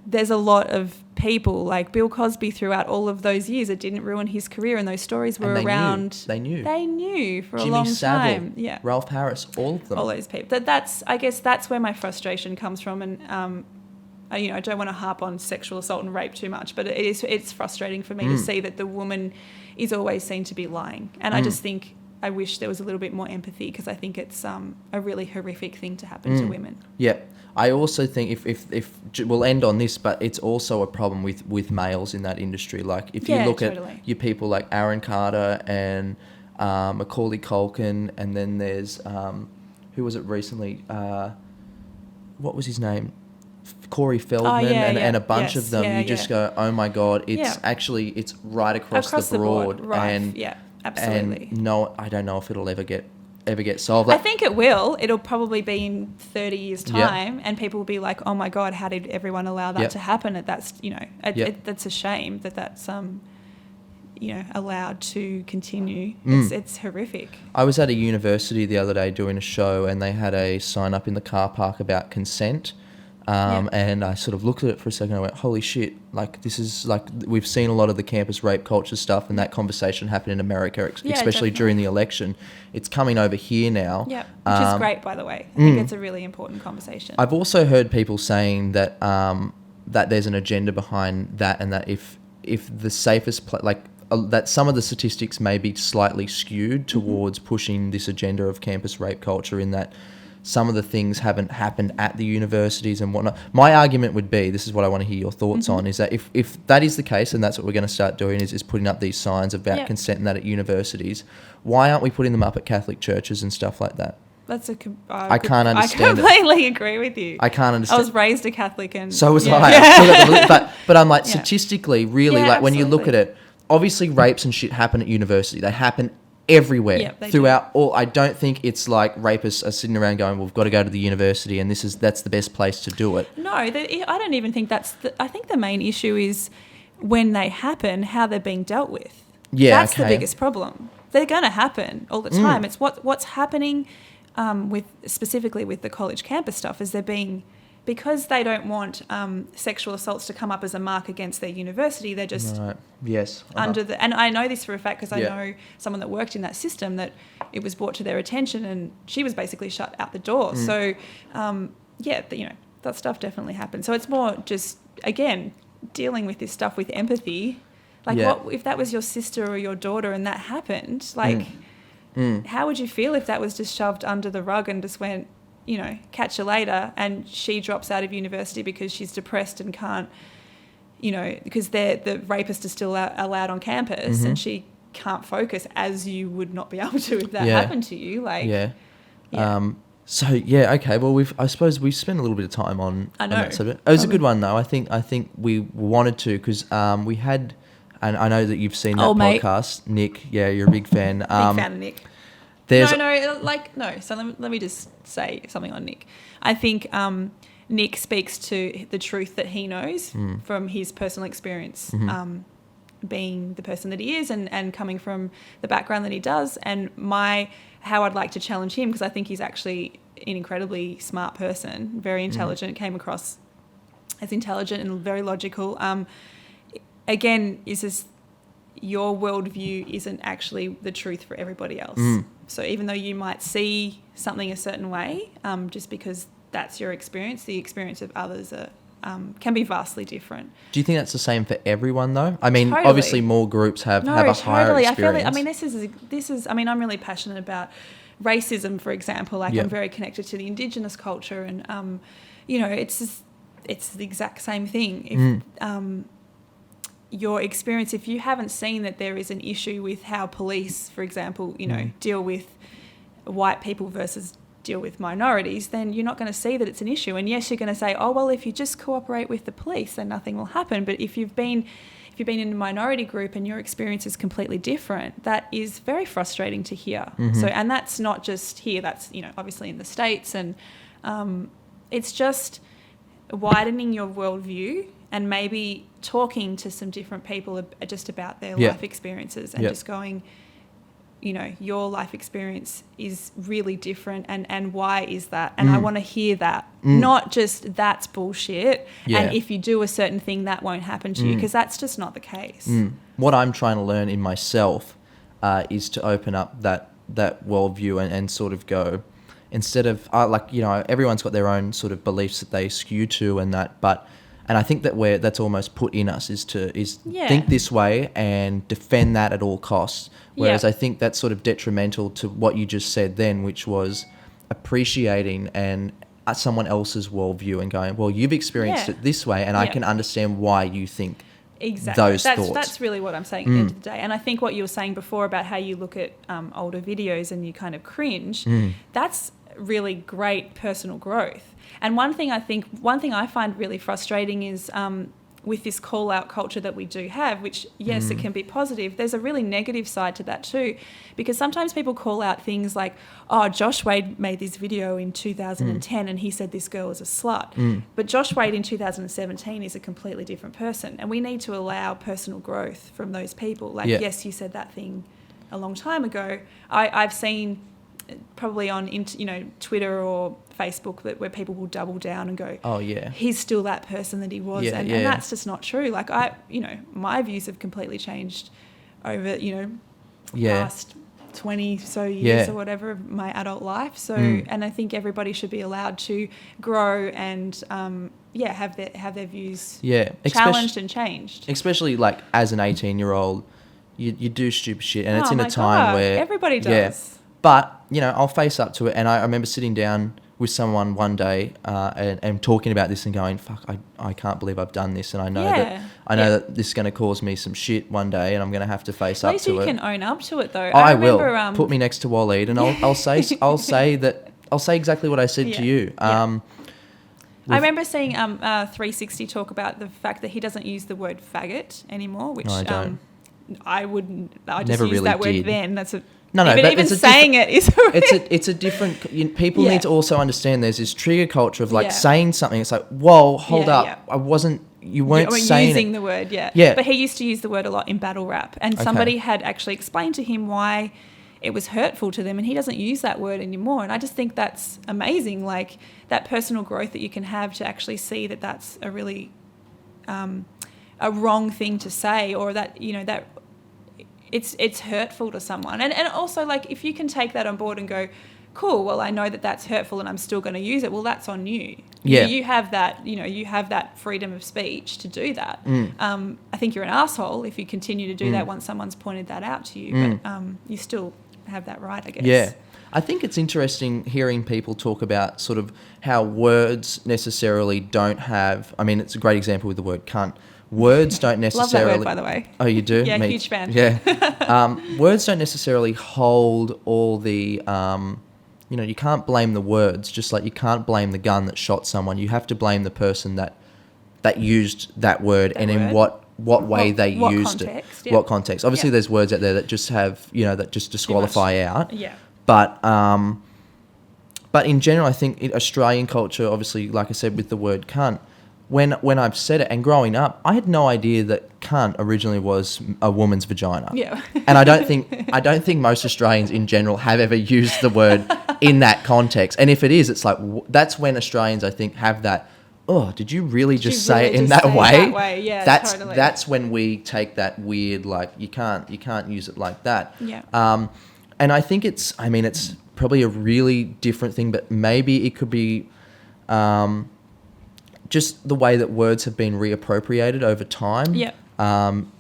there's a lot of people, like Bill Cosby, throughout all of those years, it didn't ruin his career, and those stories were around. They knew for Jimmy a long Savile, time. Yeah, Ralph Harris, all of them. All those people. I guess that's where my frustration comes from, and I don't want to harp on sexual assault and rape too much, but it's frustrating for me to see that the woman is always seen to be lying, and I just think I wish there was a little bit more empathy, because I think it's a really horrific thing to happen to women. Yeah. I also think if we'll end on this, but it's also a problem with males in that industry. Like if you look at your people like Aaron Carter and Macaulay Culkin, and then there's who was it recently? What was his name? Corey Feldman and a bunch of them. You just go, oh my God, it's actually it's right across the board. Right. And absolutely. And no, I don't know if it'll ever get solved. I think it will. It'll probably be in 30 years' time, and people will be like, "Oh my God, how did everyone allow that to happen?" And that's that's a shame that's allowed to continue. It's horrific. I was at a university the other day doing a show, and they had a sign up in the car park about consent. And I sort of looked at it for a second and I went, holy shit, like this is like, we've seen a lot of the campus rape culture stuff, and that conversation happened in America, especially definitely. during the election. It's coming over here now. Yeah, which is great, by the way. I think it's a really important conversation. I've also heard people saying that that there's an agenda behind that, and that if the safest that some of the statistics may be slightly skewed towards pushing this agenda of campus rape culture, in that some of the things haven't happened at the universities and whatnot. My argument would be, this is what I want to hear your thoughts on, is that if that is the case, and that's what we're going to start doing, is putting up these signs about consent and that at universities, why aren't we putting them up at Catholic churches and stuff like that? I can't understand. I completely agree with you. I can't understand. I was raised a Catholic, and so was I. But I'm like, statistically, really, like when you look at it, obviously rapes and shit happen at university. They happen everywhere throughout all. I don't think it's like rapists are sitting around going, well, we've got to go to the university and that's the best place to do it. No, I don't even think I think the main issue is when they happen, how they're being dealt with. Yeah, that's the biggest problem. They're going to happen all the time. It's what's happening specifically with the college campus stuff, is they're being, because they don't want sexual assaults to come up as a mark against their university, they're just and I know this for a fact, because I know someone that worked in that system, that it was brought to their attention and she was basically shut out the door. So that stuff definitely happens. So it's more just, again, dealing with this stuff with empathy. Like, what if that was your sister or your daughter and that happened? Like, how would you feel if that was just shoved under the rug and just went, catch you later, and she drops out of university because she's depressed and can't, because the rapist is still allowed on campus, and she can't focus, as you would not be able to if that happened to you. Okay. Well, I suppose we've spent a little bit of time on that subject. It was a good one though. I think we wanted to, because we had, and I know that you've seen that podcast, Nick. Yeah, you're a big fan. Big fan of Nick. So let me just say something on Nick. I think Nick speaks to the truth that he knows from his personal experience, being the person that he is and coming from the background that he does, and how I'd like to challenge him, because I think he's actually an incredibly smart person, very intelligent, came across as intelligent and very logical. Again, is this, your worldview isn't actually the truth for everybody else. So even though you might see something a certain way, just because that's your experience, the experience of others can be vastly different. Do you think that's the same for everyone though? I mean, obviously more groups have a higher experience. I feel like, this is, I'm really passionate about racism, for example. I'm very connected to the Indigenous culture, and it's the exact same thing. If your experience, if you haven't seen that there is an issue with how police, for example, deal with white people versus deal with minorities, then you're not going to see that it's an issue. And yes, you're going to say, oh, well, if you just cooperate with the police, then nothing will happen. But if you've been in a minority group and your experience is completely different, that is very frustrating to hear. So, and that's not just here, that's, obviously in the States. And it's just widening your worldview and maybe talking to some different people just about their life experiences and just going, your life experience is really different and why is that? And I want to hear that, not just that's bullshit. And if you do a certain thing, that won't happen to you, because that's just not the case. What I'm trying to learn in myself is to open up that worldview and sort of go, instead of everyone's got their own sort of beliefs that they skew to and that, and I think that's almost put in us is think this way and defend that at all costs. Whereas I think that's sort of detrimental to what you just said then, which was appreciating and someone else's worldview and going, well, you've experienced it this way, and I can understand why you think those thoughts. That's really what I'm saying at the end of the day. And I think what you were saying before about how you look at older videos and you kind of cringe, that's really great personal growth. And one thing I find really frustrating is with this call-out culture that we do have, which, yes, it can be positive, there's a really negative side to that too, because sometimes people call out things like, oh, Josh Wade made this video in 2010 and he said this girl is a slut. But Josh Wade in 2017 is a completely different person, and we need to allow personal growth from those people. Like, yes, you said that thing a long time ago. I've seen probably on Twitter or Facebook where people will double down and go, oh yeah, he's still that person that he was, and that's just not true. Like my views have completely changed over past 20 so years or whatever of my adult life. So and I think everybody should be allowed to grow and have their views challenged and changed. Especially like as an 18-year-old, you do stupid shit, and it's in a time where everybody does. But, I'll face up to it. And I remember sitting down with someone one day and talking about this and going, fuck, I can't believe I've done this. And I know that this is going to cause me some shit one day, and I'm going to have to face up to it. At least you can own up to it, though. I will. Put me next to Waleed, and I'll say exactly what I said to you. I remember seeing 360 talk about the fact that he doesn't use the word faggot anymore, which I don't. I wouldn't. I just never used really that word did. then. That's a No, even, but even saying it is. It's a different. People need to also understand there's this trigger culture of like saying something. It's like, whoa, hold up, I wasn't. You weren't saying using the word, But he used to use the word a lot in battle rap, and somebody had actually explained to him why it was hurtful to them, and he doesn't use that word anymore. And I just think that's amazing, like that personal growth that you can have to actually see that that's a really a wrong thing to say, or that that. It's hurtful to someone. And also, like, if you can take that on board and go, cool, well, I know that that's hurtful and I'm still going to use it, well, that's on you. You have that, you have that freedom of speech to do that. I think you're an asshole if you continue to do that once someone's pointed that out to you, but you still have that right, I guess. Yeah. I think it's interesting hearing people talk about sort of how words necessarily don't have, I mean, it's a great example with the word cunt. Words don't necessarily... Love that word, by the way. Oh, you do? Yeah, huge fan. Yeah. Words don't necessarily hold all the... you can't blame the words, just like you can't blame the gun that shot someone. You have to blame the person that used that word and in what way they used context, it. What context. Obviously, there's words out there that just have, that just disqualify out. Yeah. But in general, I think in Australian culture, obviously, like I said, with the word cunt, when I've said it, and growing up, I had no idea that cunt originally was a woman's vagina. Yeah. And I don't think most Australians in general have ever used the word in that context. And if it is, it's like that's when Australians, I think, have that. Oh, did you really just say it in that way? Yeah, totally. That's when we take that weird, like you can't use it like that. Yeah. And I think it's probably a really different thing, but maybe it could be. Just the way that words have been reappropriated over time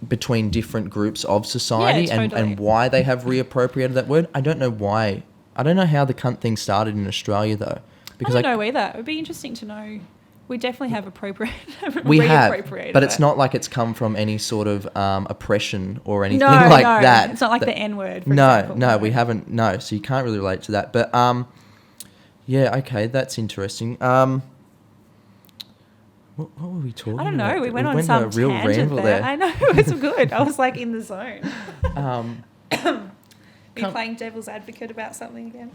between different groups of society and why they have reappropriated that word. I don't know why. I don't know how the cunt thing started in Australia, though. Because I don't know either. It would be interesting to know. We definitely have reappropriated. But it's not like it's come from any sort of oppression or anything that. It's not like the N-word, for example. No, we haven't. No, so you can't really relate to that. But... Yeah, okay, that's interesting. What were we talking about? I don't know. We went on some a real tangent ramble there. I know, it was good. I was like in the zone. Are you Come- playing devil's advocate about something again?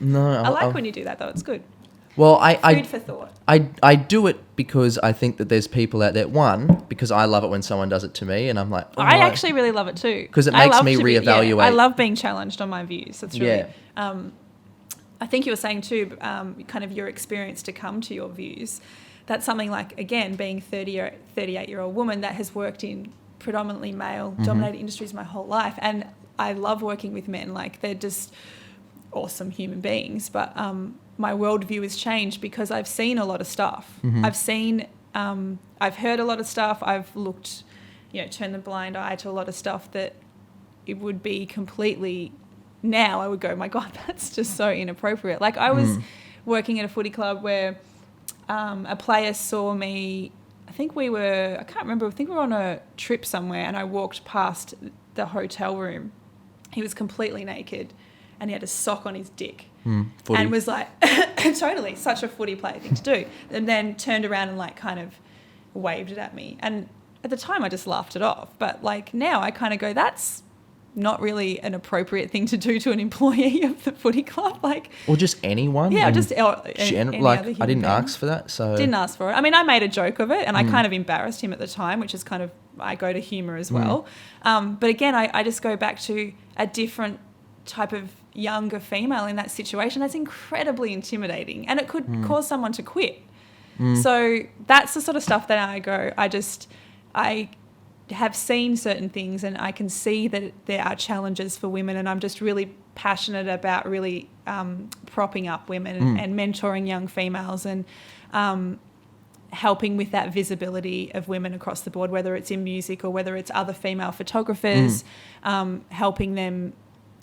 No, I like when you do that though. It's good. Well, Food for thought. I do it because I think that there's people out there. One, because I love it when someone does it to me, and I'm like, oh, I actually really love it too. 'Cause it I makes love me to be- reevaluate. I love being challenged on my views. That's really. Yeah. I think you were saying too, kind of your experience to come to your views. That's something like, again, being 38-year-old woman that has worked in predominantly male-dominated industries my whole life, and I love working with men. Like, they're just awesome human beings, but my worldview has changed because I've seen a lot of stuff. I've heard a lot of stuff. I've looked, turned the blind eye to a lot of stuff that it would be completely, now I would go, my God, that's just so inappropriate. Like, I was working at a footy club where a player saw me, I can't remember, I think we were on a trip somewhere, and I walked past the hotel room. He was completely naked and he had a sock on his dick. And was like, totally, such a footy player thing to do. And then turned around and like kind of waved it at me. And at the time I just laughed it off. But like now I kind of go, that's not really an appropriate thing to do to an employee of the footy club. Like, or just anyone. yeah, just any like other human I didn't being. ask for that, so Didn't ask for it. I mean, I made a joke of it and I kind of embarrassed him at the time, which is kind of, I go to humour as well. But again, I just go back to a different type of younger female in that situation. That's incredibly intimidating, and it could cause someone to quit. So that's the sort of stuff that I have seen certain things, and I can see that there are challenges for women, and I'm just really passionate about really propping up women and mentoring young females and helping with that visibility of women across the board, whether it's in music or whether it's other female photographers, helping them,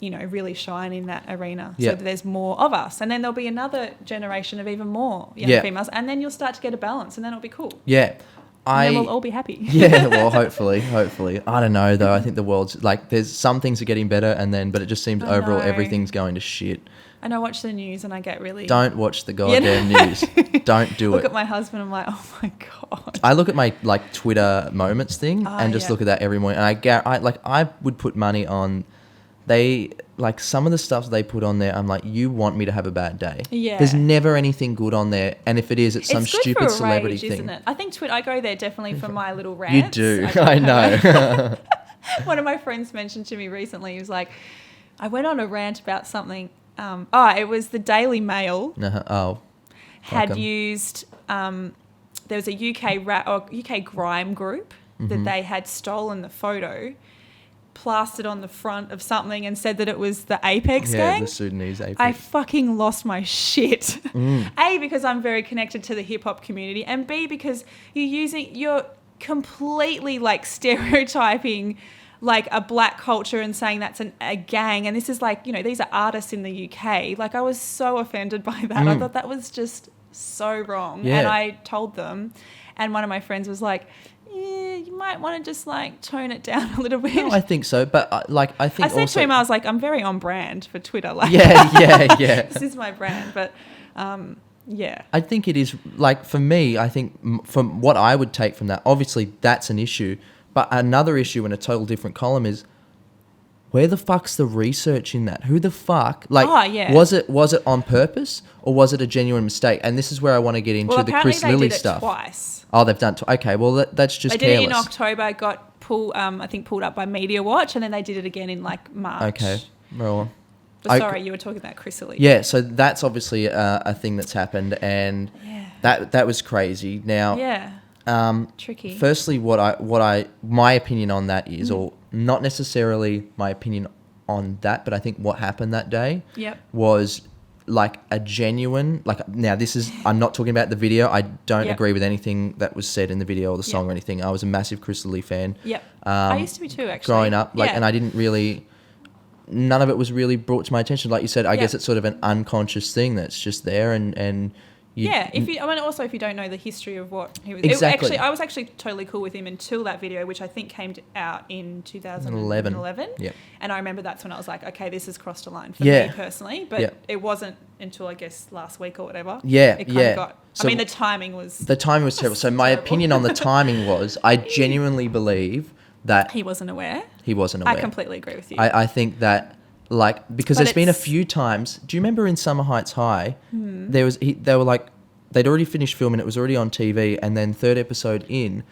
really shine in that arena so that there's more of us. And then there'll be another generation of even more young females, and then you'll start to get a balance, and then it'll be cool. Yeah. And then we'll all be happy. Yeah, well, hopefully. I don't know, though. I think the world's, like, there's some things are getting better, but it just seems overall everything's going to shit. And I watch the news and I get really... Don't watch the goddamn news. Don't do it. Look at my husband, I'm like, oh my God. I look at my, like, Twitter moments thing and just look at that every morning. And I would put money on... some of the stuff they put on there, I'm like, you want me to have a bad day. Yeah. There's never anything good on there. And if it is, it's some stupid for a celebrity rage, thing. Isn't it? I think I go there definitely for my little rants. You do. I know. One of my friends mentioned to me recently, he was like, I went on a rant about something. It was the Daily Mail. Had used, there was a UK grime group that they had stolen the photo, plastered on the front of something, and said that it was the Apex gang. Yeah, the Sudanese Apex. I fucking lost my shit. A, because I'm very connected to the hip hop community, and B, because you're completely like stereotyping like a black culture and saying that's a gang. And this is like, these are artists in the UK. Like, I was so offended by that. I thought that was just so wrong. Yeah. And I told them, and one of my friends was like, yeah, you might want to just like tone it down a little bit. No, I think so, but I think I said to him, I was like, I'm very on brand for Twitter. Like, yeah. This is my brand, but yeah. I think it is, like, for me, I think from what I would take from that, obviously that's an issue, but another issue in a total different column is, where the fuck's the research in that? Who the fuck? Like, was it on purpose, or was it a genuine mistake? And this is where I want to get into the Chris Lilly stuff. Twice. Oh, they've done okay. Well, that's just they careless. did it in October. Got pulled up by Media Watch, and then they did it again in like March. Okay. Well, sorry, you were talking about Chris Lilly. Yeah. So that's obviously a thing that's happened, and that was crazy. Now, tricky. Firstly, my opinion on that is, or not necessarily my opinion on that, but I think what happened that day was like a genuine, like, now this is, I'm not talking about the video. I don't agree with anything that was said in the video or the song or anything. I was a massive Chris Lilly fan. I used to be too, actually. Growing up, and I didn't really, none of it was really brought to my attention. Like you said, I guess it's sort of an unconscious thing that's just there, and Also if you don't know the history of what he was... Exactly. I was actually totally cool with him until that video, which I think came out in 2011. Yep. And I remember that's when I was like, okay, this has crossed a line for me personally. But Yep. it wasn't until, I guess, last week or whatever. Yeah, It kind of got... So the timing was... The timing was terrible. So my opinion on the timing was, I genuinely believe that... He wasn't aware. I completely agree with you. I think that, like, because But there's been a few times... Do you remember in Summer Heights High, they were like... They'd already finished filming, it was already on TV, and then third episode in,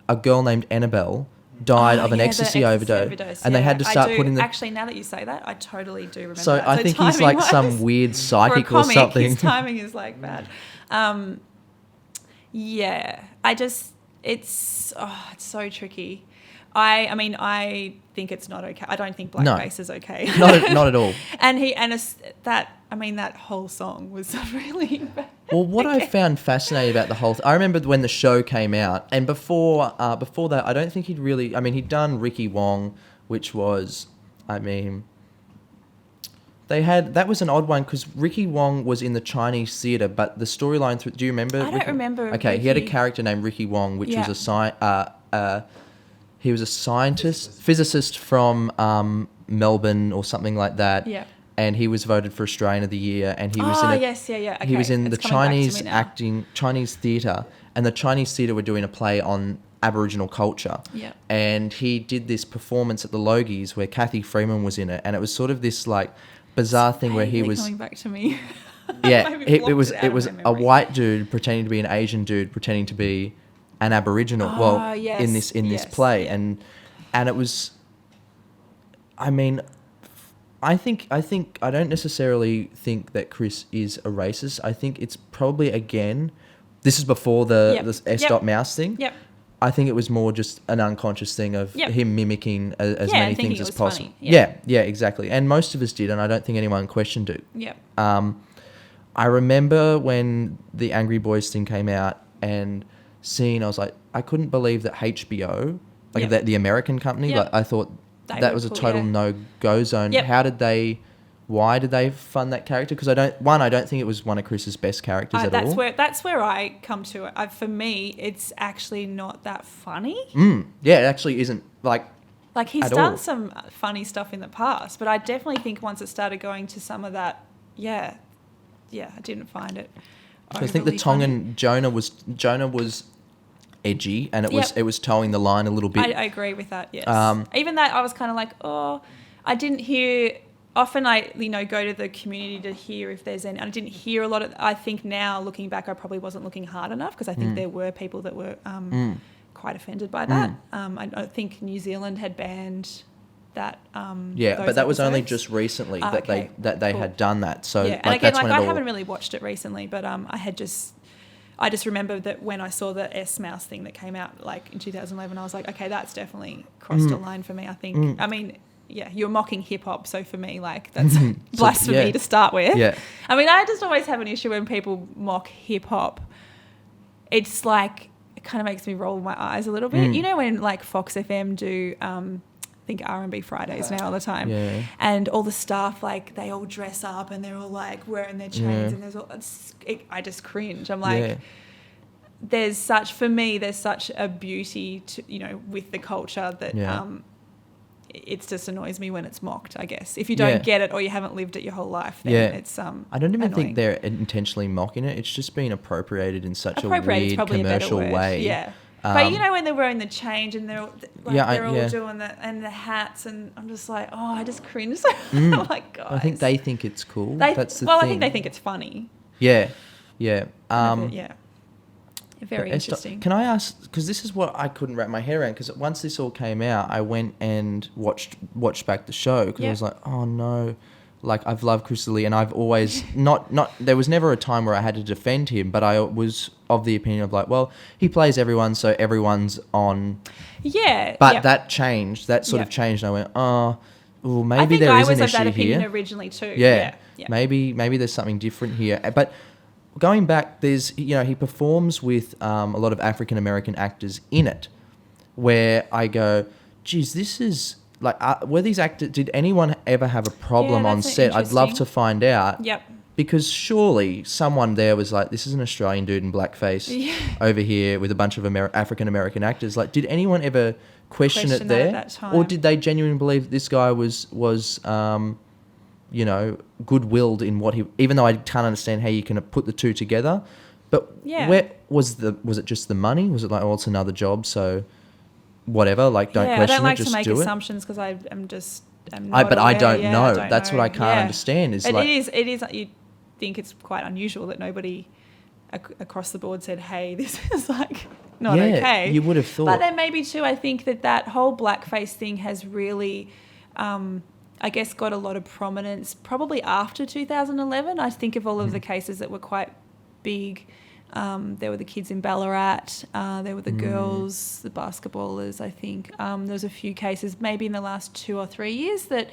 a girl named Annabelle died of an ecstasy overdose. And they had to start putting the... Actually, now that you say that, I totally do remember So that. I think he's like some weird psychic for a comic, or something. His timing is like bad. It's so tricky. I think it's not okay. I don't think Blackface is okay. Not at all. That whole song was really bad. Well, what I found fascinating about the whole... I remember when the show came out, and before that, I don't think he'd really... he'd done Ricky Wong, which was... That was an odd one, because Ricky Wong was in the Chinese theatre, but the storyline... do you remember? I don't remember. Okay, he had a character named Ricky Wong, which was he was a physicist from Melbourne or something like that. Yeah. And he was voted for Australian of the Year, and he was Okay. He was in It's the coming back to me now. Chinese theatre, and the Chinese theatre were doing a play on Aboriginal culture. Yeah. And he did this performance at the Logies where Kathy Freeman was in it, and it was sort of this like bizarre thing where he was coming back to me. Yeah, it was a white dude pretending to be an Asian dude pretending to be an Aboriginal. In this play, and it was. I don't necessarily think that Chris is a racist. I think it's probably, again, this is before the S.Mouse thing. Yep. I think it was more just an unconscious thing of him mimicking as many things as possible. Funny. Yeah, Exactly. And most of us did, and I don't think anyone questioned it. Yep. I remember when the Angry Boys thing came out and I was like, I couldn't believe that HBO, the American company, I thought that was a total no-go zone. Yep. Why did they fund that character? Because I don't think it was one of Chris's best characters at all. That's where I come to it. For me, it's actually not that funny. Yeah, it actually isn't like he's done some funny stuff in the past, but I definitely think once it started going to some of that, I didn't find it. I think the Tongan Jonah was edgy, and it was towing the line a little bit. I agree with that. Yes. Even that, I was kind of like, I didn't hear. Often I go to the community to hear if there's any. I didn't hear a lot of. I think now looking back, I probably wasn't looking hard enough, because I think there were people that were quite offended by that. I think New Zealand had banned that. But that was only just recently that they had done that. So and again, I haven't really watched it recently, but I just remember that when I saw the S-Mouse thing that came out in 2011, I was like, okay, that's definitely crossed a line for me. I think. You're mocking hip hop, so for me, that's blasphemy to start with. Yeah. I just always have an issue when people mock hip hop. It's it kind of makes me roll my eyes a little bit. You know when Fox FM do I think R&B Fridays now all the time, and all the staff they all dress up and they're all wearing their chains and there's all. I just cringe. I'm like. There's such a beauty to with the culture that it just annoys me when it's mocked, I guess. If you don't get it or you haven't lived it your whole life, then it's I don't even think they're intentionally mocking it. It's just been appropriated in such a weird commercial way. Yeah. But when they're wearing the change and they're all, doing that and the hats, and I'm just like, I just cringe. I'm like, guys. I think they think it's cool. That's the thing. I think they think it's funny. Yeah. Very interesting. Can I ask, because this is what I couldn't wrap my head around, because once this all came out, I went and watched back the show, because I was like, oh no, I've loved Chris Lee, and I've always there was never a time where I had to defend him, but I was of the opinion of he plays everyone, so everyone's on. Yeah. But that changed, that sort of changed, and I went, maybe there is an issue here. I think I was of that opinion originally too. Yeah. Maybe there's something different here, but. Going back, there's he performs with a lot of African American actors in it, where I go, geez, this is were these actors? Did anyone ever have a problem on set? I'd love to find out. Yep. Because surely someone there was like, this is an Australian dude in blackface over here with a bunch of African-American actors. Like, did anyone ever question it that there? at that time. Or did they genuinely believe that this guy was good-willed in what he... Even though I can't understand how you can put the two together. But where was it just the money? Was it like, oh, it's another job, so whatever, like, don't question it, just do it? I don't like to make assumptions because I'm not but aware. I don't know. I don't That's know. what I can't understand. Is it like, is. You think it's quite unusual that nobody across the board said, "Hey, this is like not okay." You would have thought. But then maybe too, I think that whole blackface thing has really, I guess, got a lot of prominence probably after 2011. I think of all of the cases that were quite big. There were the kids in Ballarat, there were the girls, the basketballers, I think. There was a few cases maybe in the last 2 or 3 years that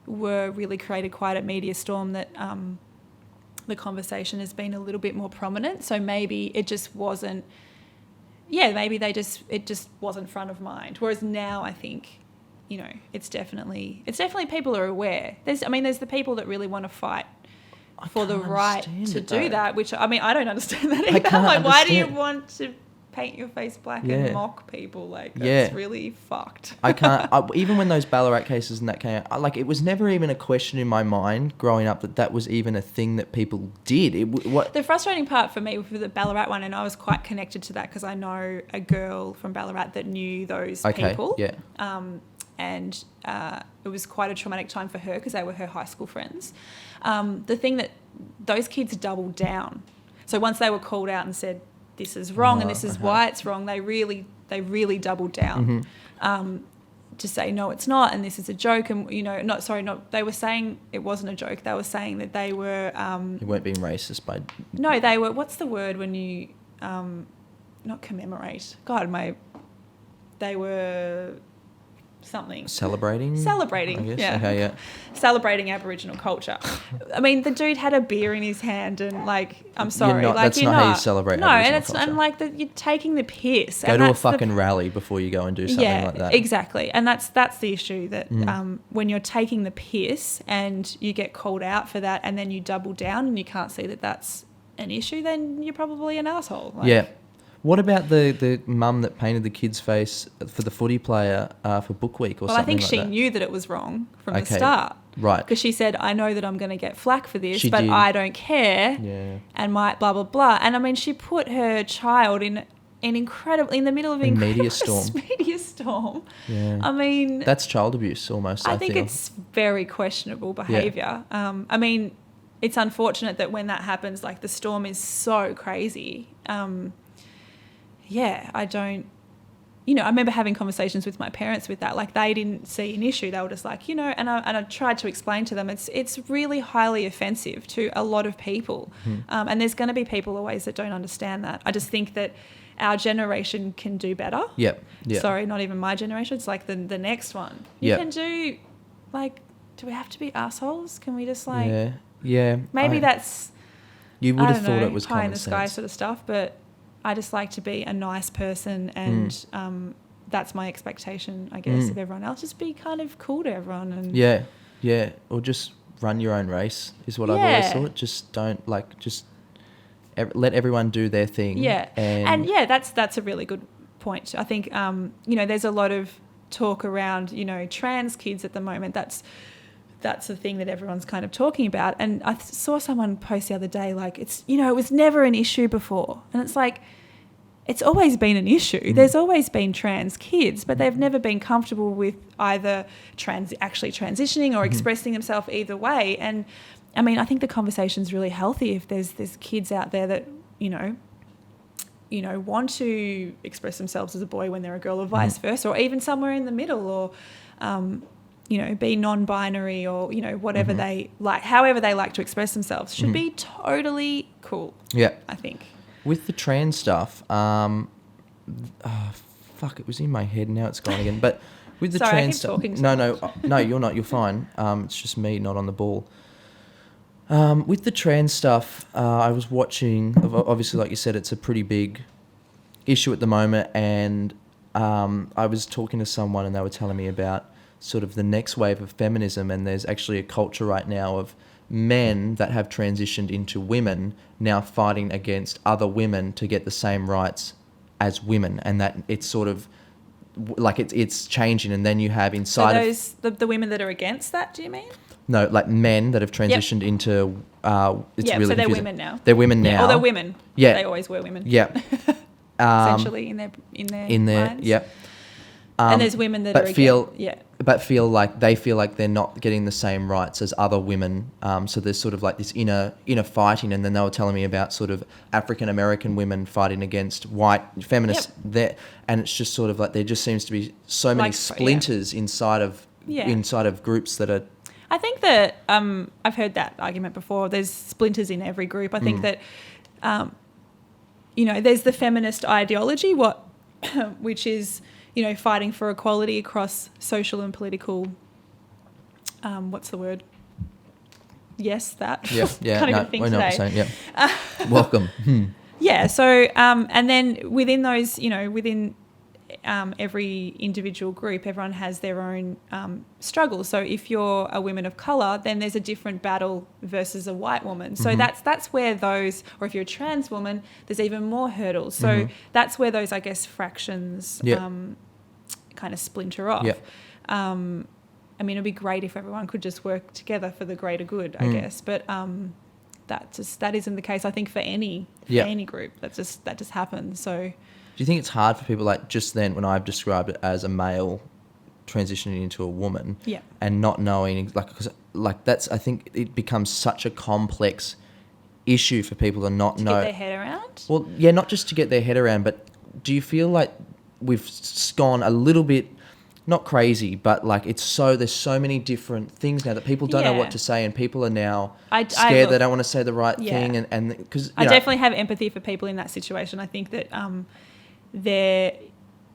were really created quite a media storm that the conversation has been a little bit more prominent. So maybe it just wasn't, it just wasn't front of mind. Whereas now I think, it's definitely people are aware. There's the people that really want to fight for the right to do that, which, I don't understand that either. Like, why do you want to paint your face black and mock people? Like, that's really fucked. I can't, even when those Ballarat cases and that came out, it was never even a question in my mind growing up that was even a thing that people did. The frustrating part for me for the Ballarat one, and I was quite connected to that because I know a girl from Ballarat that knew those people. Yeah. And it was quite a traumatic time for her because they were her high school friends. The thing that those kids doubled down. So once they were called out and said, this is wrong and this is why it's wrong, they really doubled down to say, no, it's not, and this is a joke. And, they were saying it wasn't a joke. They were saying that they were... you weren't being racist by... No, they were... What's the word when you... not commemorate. God, they were... something. Celebrating, I guess. Yeah. Okay, yeah. Celebrating Aboriginal culture. The dude had a beer in his hand and, I'm sorry. That's not how you celebrate Aboriginal culture. And you're taking the piss. Go to a fucking rally before you go and do something like that. Exactly. And that's the issue that when you're taking the piss and you get called out for that and then you double down and you can't see that that's an issue, then you're probably an asshole. What about the mum that painted the kid's face for the footy player for Book Week or something like that? Well, I think she knew that it was wrong from the start. Right. Because she said, I know that I'm going to get flack for this, but I don't care and might blah, blah, blah. And, she put her child in the middle of an media storm. Media storm. Yeah. That's child abuse almost, I think feel. it's very questionable behaviour. Yeah. It's unfortunate that when that happens, the storm is so crazy. I don't, I remember having conversations with my parents with that. They didn't see an issue. They were just and I tried to explain to them it's really highly offensive to a lot of people. And there's going to be people always that don't understand that. I just think that our generation can do better. Yep. Sorry, not even my generation. It's the next one. You can do, do we have to be assholes? Can we just Yeah. Maybe that's... You would have thought it was pie in the sense. sky sort of stuff, but... I just like to be a nice person and that's my expectation, I guess, of everyone else. Just be kind of cool to everyone. And Yeah. Or just run your own race is what I've always thought. Just don't, let everyone do their thing. Yeah. And that's a really good point. I think, there's a lot of talk around, trans kids at the moment. That's the thing that everyone's kind of talking about. And I saw someone post the other day, it was never an issue before. And it's it's always been an issue. There's always been trans kids, but they've never been comfortable with either actually transitioning or expressing themselves either way. And I think the conversation's really healthy if there's kids out there that, want to express themselves as a boy when they're a girl or vice versa, or even somewhere in the middle, or, be non-binary or, whatever they like, however they like to express themselves should be totally cool. Yeah. I think. With the trans stuff, it was in my head, now it's gone again. But with the trans stuff... No, you're not, you're fine. It's just me not on the ball. With the trans stuff, I was watching, obviously, like you said, it's a pretty big issue at the moment, and I was talking to someone and they were telling me about sort of the next wave of feminism, and there's actually a culture right now of men that have transitioned into women now fighting against other women to get the same rights as women, and that it's sort of like it's changing. And then you have inside the women that are against that, do you mean? No, like men that have transitioned into it's really so they're confusing. women now. They're women now. Oh, they're women. Yeah. They always were women. Yeah. Essentially in their minds. Yeah. And there's women that but are feel again, but feel like they're not getting the same rights as other women. So there's sort of like this inner fighting. And then they were telling me about sort of African American women fighting against white feminists there, and it's just sort of like there just seems to be so many splinters inside of groups that are. I think that I've heard that argument before. There's splinters in every group. I think that there's the feminist ideology, which is fighting for equality across social and political. What's the word? Yes, that. Yeah. Can't even think today. Welcome. Yeah. So and then within those, within every individual group, everyone has their own struggles. So if you're a woman of colour, then there's a different battle versus a white woman. So that's where those, or if you're a trans woman, there's even more hurdles. So that's where those, I guess, fractions kind of splinter off. I mean, it'd be great if everyone could just work together for the greater good, I guess. But that isn't the case, I think, for any group. That just happens. So. Do you think it's hard for people, like just then when I've described it as a male transitioning into a woman and not knowing, because that's, I think it becomes such a complex issue for people to not know. Get their head around? Well, yeah, not just to get their head around, but do you feel like we've gone a little bit, not crazy, but like there's so many different things now that people don't know what to say, and people are now scared. They don't want to say the right thing. And because I definitely have empathy for people in that situation. I think that there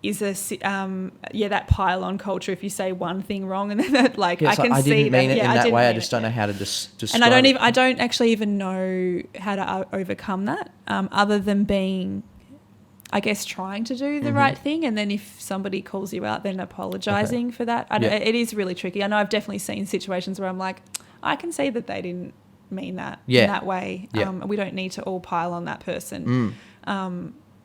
is that pile-on culture. If you say one thing wrong, and then I can I see didn't mean that. it in that way. I just don't know how to describe. And I don't actually even know how to overcome that, other than being, I guess, trying to do the right thing. And then if somebody calls you out, then apologising for that. It is really tricky. I know I've definitely seen situations where I'm like, I can see that they didn't mean that in that way. We don't need to all pile on that person.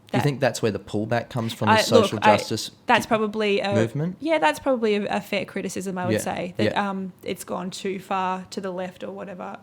Do you think that's where the pullback comes from, the social justice movement? Yeah, that's probably a fair criticism, I would say, that it's gone too far to the left or whatever.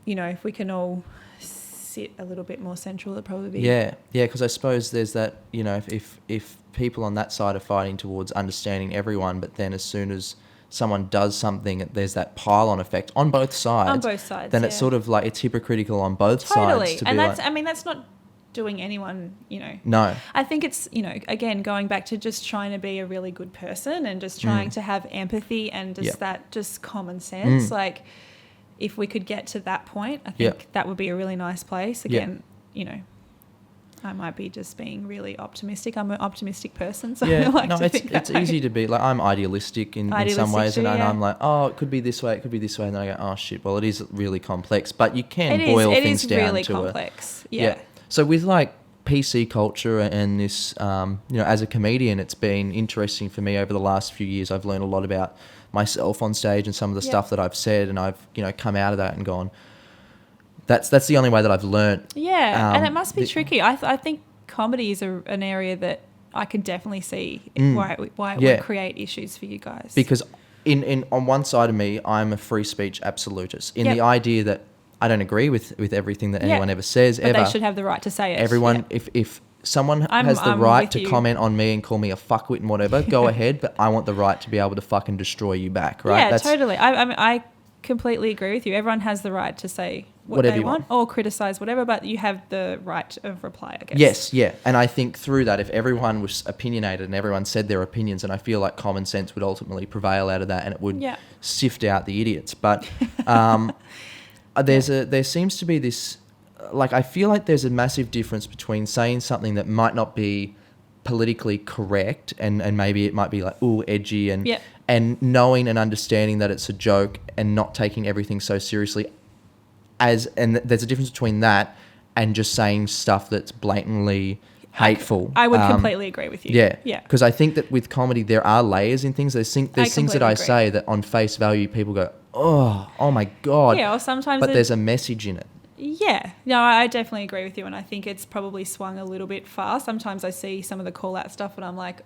If we can all sit a little bit more central, it'd probably be... Yeah, because I suppose there's that, if people on that side are fighting towards understanding everyone, but then as soon as someone does something, there's that pile-on effect on both sides. Then it's sort of like it's hypocritical on both sides. Totally, and that's not doing anyone, No. I think it's, again, going back to just trying to be a really good person and just trying to have empathy and just common sense. Like, if we could get to that point, I think that would be a really nice place. Again, I might be just being really optimistic. I'm an optimistic person, so I like to think it's easy to be. Like, I'm idealistic in some ways, and I'm like, oh, it could be this way, and then I go, oh shit, well, it is really complex, but you can boil things down to it. It is really complex. Yeah. So with like PC culture and this, as a comedian, it's been interesting for me over the last few years. I've learned a lot about myself on stage and some of the stuff that I've said, and I've come out of that and gone, that's the only way that I've learnt. Yeah, and it must be tricky. I think comedy is an area that I could definitely see why it would create issues for you guys. Because in on one side of me, I'm a free speech absolutist in the idea that I don't agree with everything that anyone ever says. But they should have the right to say it. Everyone, if someone has the right to comment on me and call me a fuckwit and whatever, go ahead. But I want the right to be able to fucking destroy you back, right? Yeah, totally. I completely agree with you. Everyone has the right to say whatever they want or criticise whatever, but you have the right of reply, I guess. Yes, yeah. And I think through that, if everyone was opinionated and everyone said their opinions, and I feel like common sense would ultimately prevail out of that, and it would sift out the idiots. But there seems to be this, like, I feel like there's a massive difference between saying something that might not be politically correct and maybe it might be like, ooh, edgy and knowing and understanding that it's a joke and not taking everything so seriously and there's a difference between that and just saying stuff that's blatantly hateful. I would completely agree with you. Yeah. Yeah. Because I think that with comedy, there are layers in things. There's things that completely I agree. say that on face value, people go, oh my God. Yeah, or sometimes But there's a message in it. Yeah, no, I definitely agree with you, and I think it's probably swung a little bit far. Sometimes I see some of the call-out stuff and I'm like,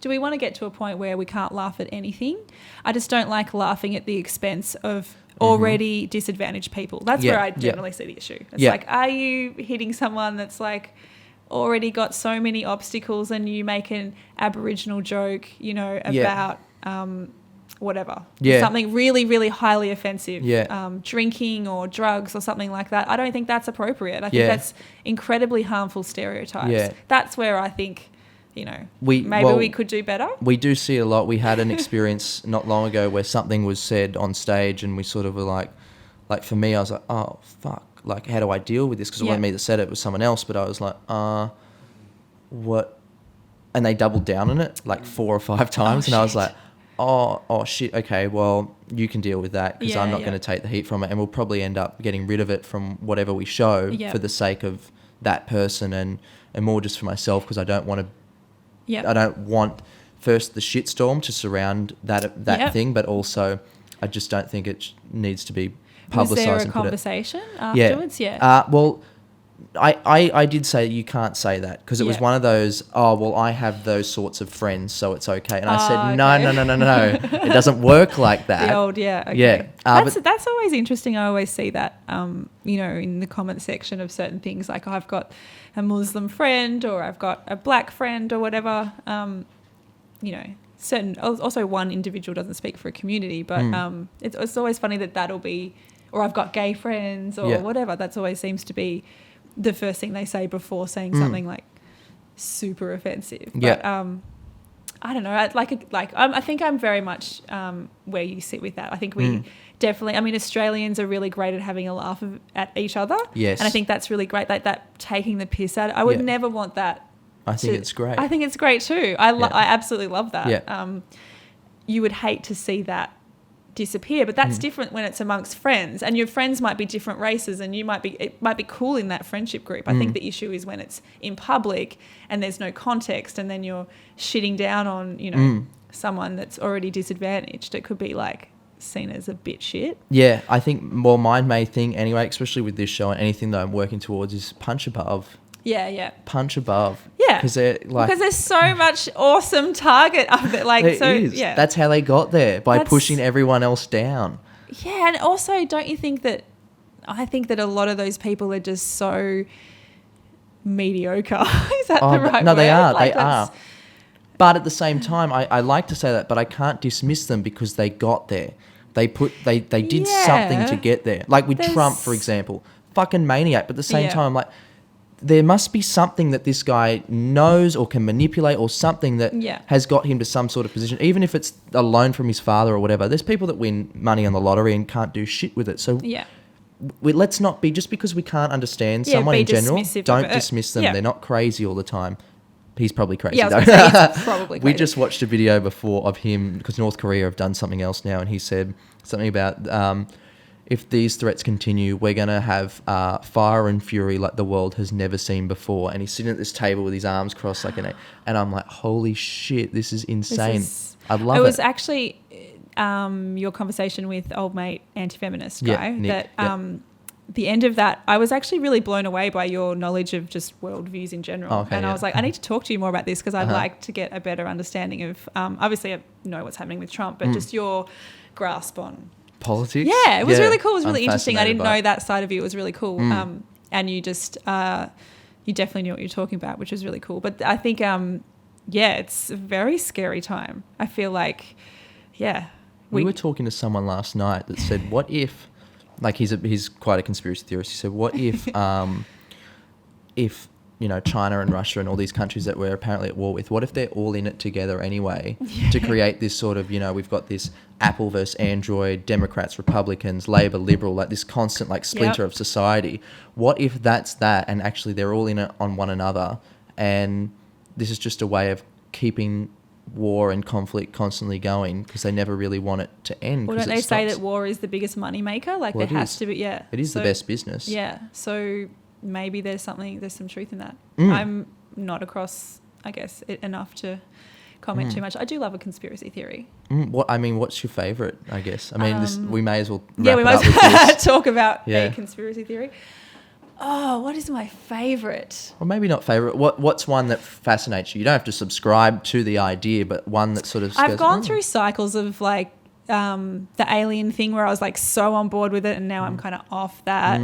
do we want to get to a point where we can't laugh at anything? I just don't like laughing at the expense of already disadvantaged people. That's where I generally see the issue. It's like, are you hitting someone that's like already got so many obstacles and you make an Aboriginal joke, you know, about... whatever. Yeah. Something really, really highly offensive. Yeah. Drinking or drugs or something like that. I don't think that's appropriate. I think that's incredibly harmful stereotypes. Yeah. That's where I think, you know, we could do better. We do see a lot. We had an experience not long ago where something was said on stage and we sort of were like for me, I was like, oh, fuck. Like, how do I deal with this? Because it wasn't me that said it, it was someone else. But I was like, what? And they doubled down on it like 4 or 5 times. And I was like, oh shit, okay, well, you can deal with that because I'm not going to take the heat from it, and we'll probably end up getting rid of it from whatever we show for the sake of that person and more just for myself, because I don't want to I don't want first the shitstorm to surround that thing, but also I just don't think it needs to be publicised. Was there a conversation afterwards? Well, I did say you can't say that because it was one of those, oh, well, I have those sorts of friends, so it's okay. And I said, no. It doesn't work like that. The old, okay. Yeah. That's always interesting. I always see that, you know, in the comment section of certain things, like I've got a Muslim friend or I've got a black friend or whatever, you know, certain, also one individual doesn't speak for a community, but it's always funny that'll be, or I've got gay friends or whatever. That's always seems to be the first thing they say before saying something like super offensive. But I don't know. I think I'm very much where you sit with that. I think we definitely. I mean, Australians are really great at having a laugh at each other. Yes, and I think that's really great. Like that taking the piss out. I would never want that. I think it's great. I think it's great too. I absolutely love that. Yeah. You would hate to see that disappear, but that's different when it's amongst friends, and your friends might be different races, and it might be cool in that friendship group. I think the issue is when it's in public and there's no context, and then you're shitting down on, you know, someone that's already disadvantaged. It could be like seen as a bit shit. Yeah, I think my main thing anyway, especially with this show and anything that I'm working towards, is punch above. Yeah. Punch above. Yeah. Because there's so much awesome target of it. Like, so, is. Yeah. That's how they got there, by pushing everyone else down. Yeah. And also, don't you think that, I think that a lot of those people are just so mediocre. Is that the right word? No, they are. They are. But at the same time, I like to say that, but I can't dismiss them because they got there. They did something to get there. Like with Trump, for example. Fucking maniac. But at the same time, I'm like, there must be something that this guy knows or can manipulate, or something that has got him to some sort of position, even if it's a loan from his father or whatever. There's people that win money on the lottery and can't do shit with it. So let's not be, just because we can't understand someone in general, don't dismiss them. They're not crazy all the time. He's probably crazy though. He's probably crazy. We just watched a video before of him, because North Korea have done something else now, and he said something about... if these threats continue, we're going to have fire and fury like the world has never seen before. And he's sitting at this table with his arms crossed like and I'm like, holy shit, this is insane. I love it. It was actually your conversation with old mate anti-feminist guy, Nick, the end of that, I was actually really blown away by your knowledge of just worldviews in general. I was like, I need to talk to you more about this, because I'd like to get a better understanding of, obviously I know what's happening with Trump, but just your grasp on politics. Yeah, it was really cool. It was really interesting. I didn't know that side of you. It was really cool. And you just, you definitely knew what you were talking about, which was really cool. But I think, it's a very scary time. I feel like, we were talking to someone last night that said, what if, like he's quite a conspiracy theorist. He said, what if, you know, China and Russia and all these countries that we're apparently at war with, what if they're all in it together anyway to create this sort of, you know, we've got this Apple versus Android, Democrats, Republicans, Labor, Liberal, like this constant like splinter of society. What if that's that, and actually they're all in it on one another, and this is just a way of keeping war and conflict constantly going, because they never really want it to end. Well, don't they say that war is the biggest money maker? Like, there has to be, It is the best business. Yeah, so... maybe there's some truth in that. I'm not across, I guess, it enough to comment too much. I do love a conspiracy theory. What's your favourite, I guess? I mean, we may as well wrap Yeah, we it might up as with well this. talk about Yeah. a conspiracy theory. Oh, what is my favourite? Or maybe not favourite. What's one that fascinates you? You don't have to subscribe to the idea, but one that sort of I've goes, gone "Oh." through cycles of like the alien thing where I was like so on board with it, and now I'm kind of off that.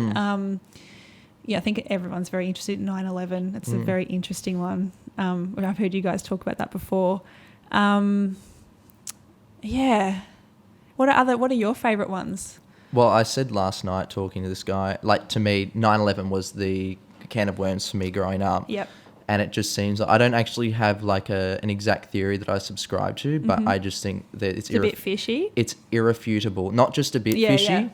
Yeah, I think everyone's very interested in 9/11. It's a very interesting one. I've heard you guys talk about that before. Yeah. What are your favourite ones? Well, I said last night talking to this guy, like to me, 9/11 was the can of worms for me growing up. Yep. And it just seems like I don't actually have like an exact theory that I subscribe to, but I just think that it's a bit fishy. It's irrefutable, not just a bit fishy. Yeah.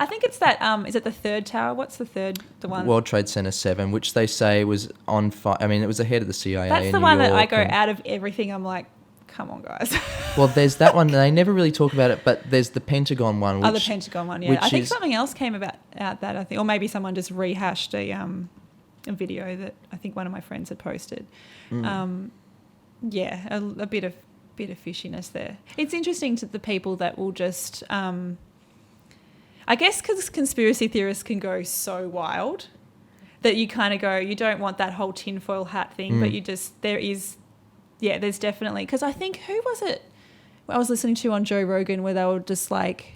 I think it's that. Is it the third tower? What's the third? The one. World Trade Center 7, which they say was on fire. I mean, it was the head of the CIA. That's in the New one that I York go out of everything. I'm like, come on, guys. Well, there's that one. They never really talk about it, but there's the Pentagon one. The Pentagon one. Yeah, which I think is- something else came out that. I think, or maybe someone just rehashed a video that I think one of my friends had posted. Yeah, a bit of fishiness there. It's interesting to the people that will just. I guess because conspiracy theorists can go so wild that you kind of go, you don't want that whole tinfoil hat thing, but there's definitely, because I think, who was it I was listening to on Joe Rogan where they were just like,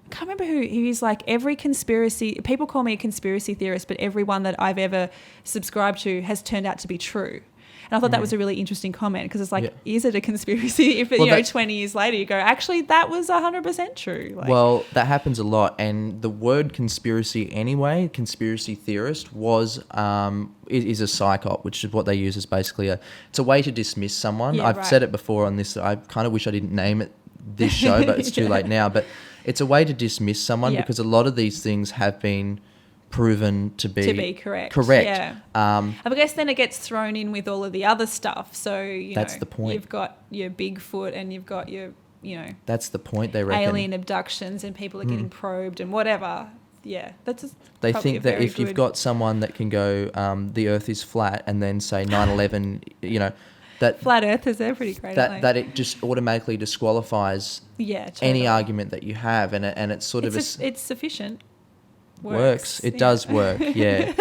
I can't remember who, he's like, every conspiracy, people call me a conspiracy theorist, but every one that I've ever subscribed to has turned out to be true. And I thought that was a really interesting comment because it's like, is it a conspiracy? If, 20 years later you go, actually, that was 100% true. Like, well, that happens a lot. And the word conspiracy anyway, conspiracy theorist, is a psyop, which is what they use as basically it's a way to dismiss someone. Yeah, I've said it before on this. I kind of wish I didn't name it this show, but it's too late now. But it's a way to dismiss someone because a lot of these things have been proven to be correct. Yeah. I guess then it gets thrown in with all of the other stuff. So that's the point. You've got your Bigfoot and you've got your that's the point. They reckon alien abductions and people are getting probed and whatever. Yeah, they think that if you've got someone that can go, the Earth is flat, and then say 9/11, that flat earthers, they're pretty great. That it just automatically disqualifies totally. any argument that you have, and it's sort of it's sufficient. Works. It does work. Yeah.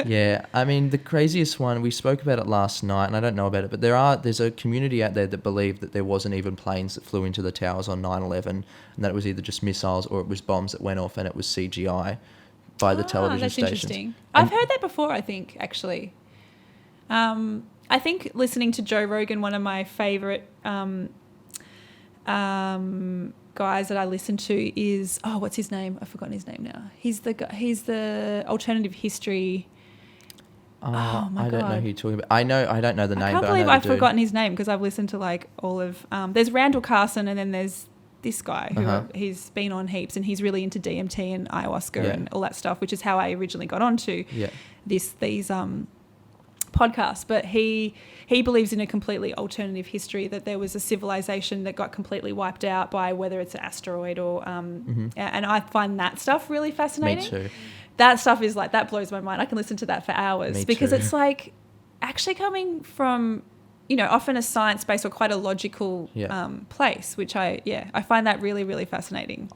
Yeah. I mean, the craziest one, we spoke about it last night, and I don't know about it, but there's a community out there that believe that there wasn't even planes that flew into the towers on 9/11, and that it was either just missiles or it was bombs that went off, and it was CGI by the television stations. That's interesting. I've heard that before, I think, actually. I think listening to Joe Rogan, one of my favourite guys that I listen to is, what's his name? I've forgotten his name now. He's the alternative history. Oh my God. I don't know who you're talking about. I don't know the name. I can't believe I've forgotten his name because I've listened to like all of, there's Randall Carson and then there's this guy who he's been on heaps and he's really into DMT and ayahuasca and all that stuff, which is how I originally got onto these podcasts. But he believes in a completely alternative history, that there was a civilization that got completely wiped out by whether it's an asteroid or and I find that stuff really fascinating. Me too. That stuff is like, that blows my mind. I can listen to that for hours because it's like actually coming from, often a science-based or quite a logical place, which I find that really, really fascinating.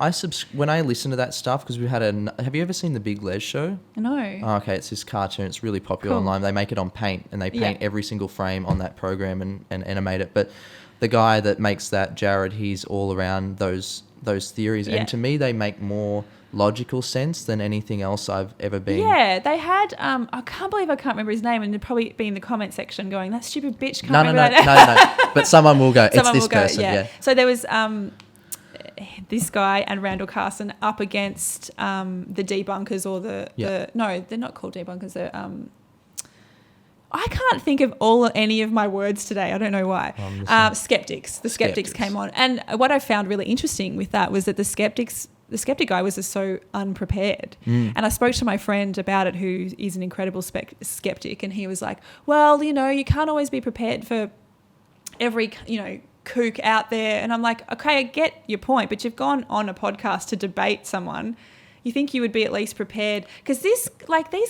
When I listen to that stuff, because have you ever seen The Big Les Show? No. Oh, okay, it's this cartoon. It's really popular online. They make it on Paint, and they paint every single frame on that program and animate it. But the guy that makes that, Jared, he's all around those theories. And to me, they make more logical sense than anything else I've ever been. Yeah, they had, I can't believe I can't remember his name, and it'd probably be in the comment section going, that stupid bitch can't remember that. No. But someone will go, it's this person. Yeah. So there was this guy and Randall Carson up against the debunkers or no, they're not called debunkers. They're, I can't think of any of my words today. I don't know why. Skeptics. The skeptics came on. And what I found really interesting with that was that the skeptic guy was just so unprepared. And I spoke to my friend about it, who is an incredible skeptic, and he was like, well, you can't always be prepared for every, kook out there. And I'm like, okay, I get your point, but you've gone on a podcast to debate someone. You think you would be at least prepared, because these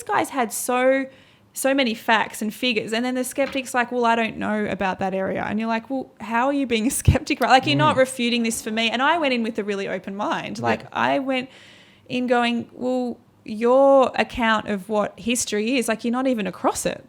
guys had so so many facts and figures, and then the skeptic's like, well, I don't know about that area, and you're like, well, how are you being a skeptic, right? Like, you're not refuting this for me. And I went in with a really open mind. Like, I went in going, well, your account of what history is, like, you're not even across it.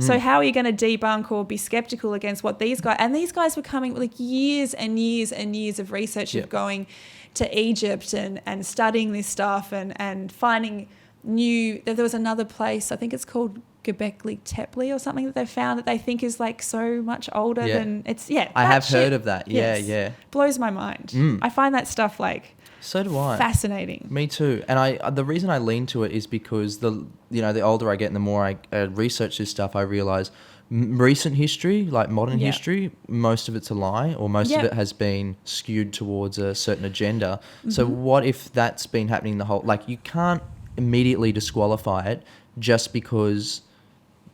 So how are you going to debunk or be skeptical against what these guys, and these guys were coming with like years and years and years of research of going to Egypt and studying this stuff and finding there was another place, I think it's called Göbekli Tepe or something, that they found that they think is like so much older than it's. I have heard of that. Yeah. Blows my mind. I find that stuff like so do I. Fascinating. Me too. And the reason I lean to it is because the older I get and the more I research this stuff, I realize recent history, like modern history, most of it's a lie, or most of it has been skewed towards a certain agenda. So what if that's been happening the whole, like, you can't immediately disqualify it just because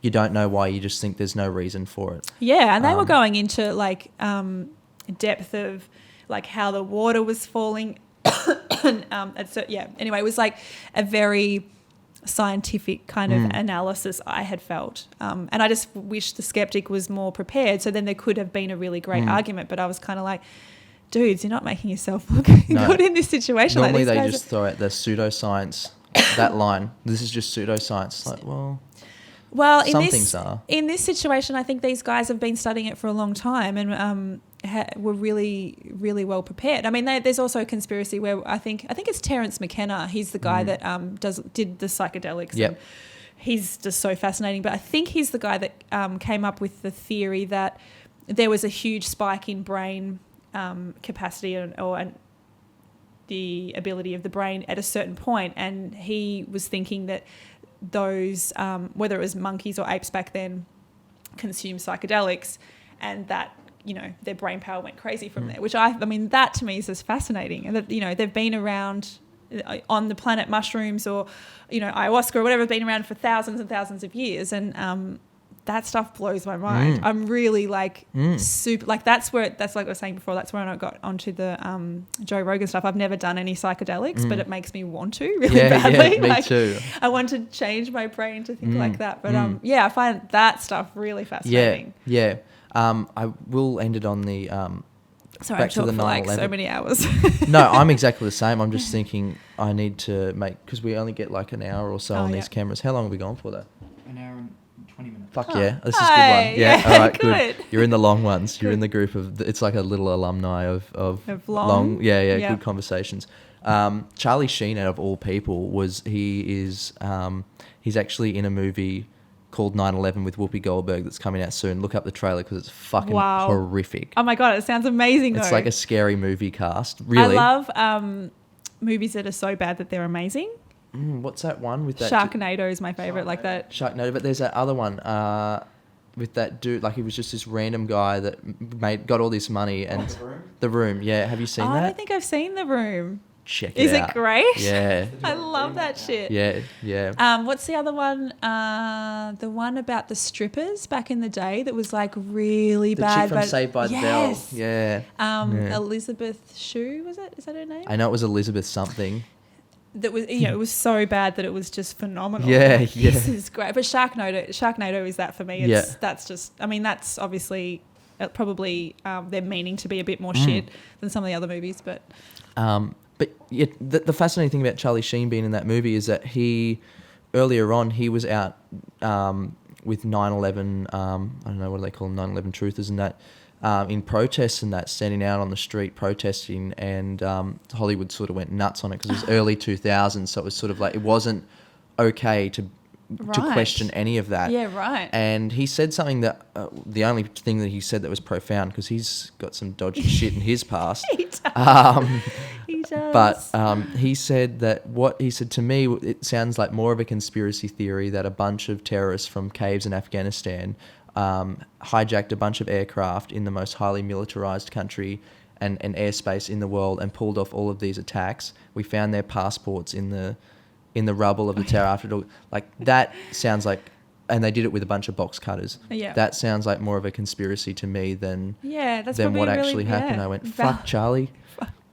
you don't know why, you just think there's no reason for it. Yeah, and they were going into like depth of like how the water was falling. And so, anyway, it was like a very scientific kind of analysis I had felt. And I just wish the skeptic was more prepared, so then there could have been a really great argument. But I was kind of like, dudes, you're not making yourself look good in this situation. Normally like, they just throw out the pseudoscience, that line. This is just pseudoscience. Like, well, in this situation, I think these guys have been studying it for a long time and were really, really well prepared. I mean, there's also a conspiracy where I think it's Terence McKenna. He's the guy that did the psychedelics. Yep. And he's just so fascinating. But I think he's the guy that came up with the theory that there was a huge spike in brain capacity or the ability of the brain at a certain point, and he was thinking that those, whether it was monkeys or apes back then, consumed psychedelics, and that, their brain power went crazy from there, which I mean, that to me is just fascinating. And that, they've been around on the planet mushrooms or, ayahuasca or whatever, been around for thousands and thousands of years. And that stuff blows my mind. I'm really like super, like that's like I was saying before, that's where I got onto the Joe Rogan stuff. I've never done any psychedelics, but it makes me want to really badly. Yeah, me like, too. I want to change my brain to think like that. But I find that stuff really fascinating. Yeah. I will end it on the sorry, back to the 9/11. Like so many hours. No, I'm exactly the same. I'm just thinking I need to because we only get like an hour or so on these cameras. How long have we gone for though? An hour and 20 minutes. Fuck yeah, this is a good one. Yeah, all right, good. You're in the long ones. You're in the group of, it's like a little alumni of long. Good conversations. Charlie Sheen, out of all people, he's actually in a movie called 9/11 with Whoopi Goldberg that's coming out soon. Look up the trailer because it's fucking horrific. Oh my God, it sounds amazing. It's like a scary movie cast. Really, I love movies that are so bad that they're amazing. What's that one with that? Sharknado is my favorite. Like that. Sharknado, but there's that other one with that dude. Like, he was just this random guy that got all this money and The Room. Yeah, have you seen that? I don't think I've seen The Room. Check it out. Is it great? Yeah. I love that shit. Yeah. What's the other one? The one about the strippers back in the day that was like really bad. The chick from Saved by the Bell. Yeah. Elizabeth Shue, was it? Is that her name? I know it was Elizabeth something. That was, it was so bad that it was just phenomenal. Yeah, like, this is great. But Sharknado is that for me. That's just, I mean, that's obviously probably they're meaning to be a bit more shit than some of the other movies, but yeah, the fascinating thing about Charlie Sheen being in that movie is that earlier on, he was out with 9/11, I don't know, what do they call them, 9/11 truthers and that, in protests and that, standing out on the street protesting, and Hollywood sort of went nuts on it because it was early 2000s, so it was sort of like, it wasn't okay to question any of that. Yeah, right. And he said something that, the only thing that he said that was profound, because he's got some dodgy shit in his past. He does. He does. But he said to me, it sounds like more of a conspiracy theory that a bunch of terrorists from caves in Afghanistan hijacked a bunch of aircraft in the most highly militarized country and airspace in the world and pulled off all of these attacks. We found their passports in the rubble of the tower after it all. Like, that sounds like, and they did it with a bunch of box cutters. Yeah. That sounds like more of a conspiracy to me than that's what probably actually happened. I went, fuck Charlie.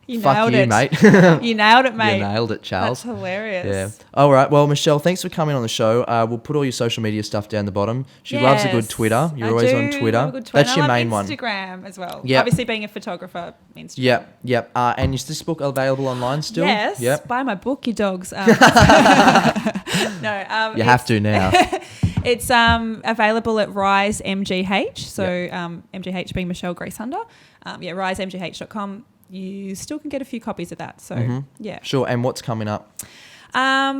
You Fuck nailed you, it. mate. You nailed it, mate. You nailed it, Charles. That's hilarious. Yeah. All right. Well, Michelle, thanks for coming on the show. We'll put all your social media stuff down the bottom. She loves a good Twitter. You're always on Twitter. Love a good Twitter. That's your main one. Instagram as well. Yep. Obviously, being a photographer, Instagram. Yep. And is this book available online still? Yes. Yep. Buy my book, you dogs. No. You have to now. It's available at Rise MGH. So MGH being Michelle G Hunder. risemgh.com. You still can get a few copies of that. So, yeah. Sure. And what's coming up?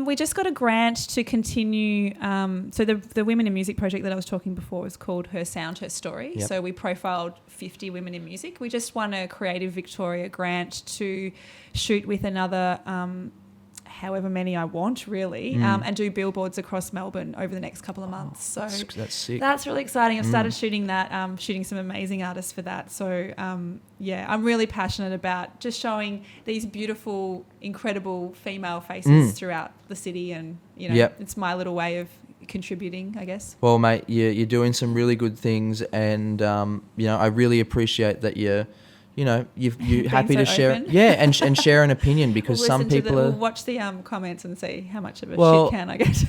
We just got a grant to continue. So the Women in Music project that I was talking before was called Her Sound, Her Story. Yep. So we profiled 50 women in music. We just won a Creative Victoria grant to shoot with another however many I want, really, and do billboards across Melbourne over the next couple of months. So that's sick. That's really exciting. I've started shooting that, shooting some amazing artists for that. So, I'm really passionate about just showing these beautiful, incredible female faces throughout the city, and, it's my little way of contributing, I guess. Well, mate, you're doing some really good things, and, I really appreciate that you're happy to share, open. and share an opinion, because We'll some people we'll watch the comments and see how much of a Well, shit can I get.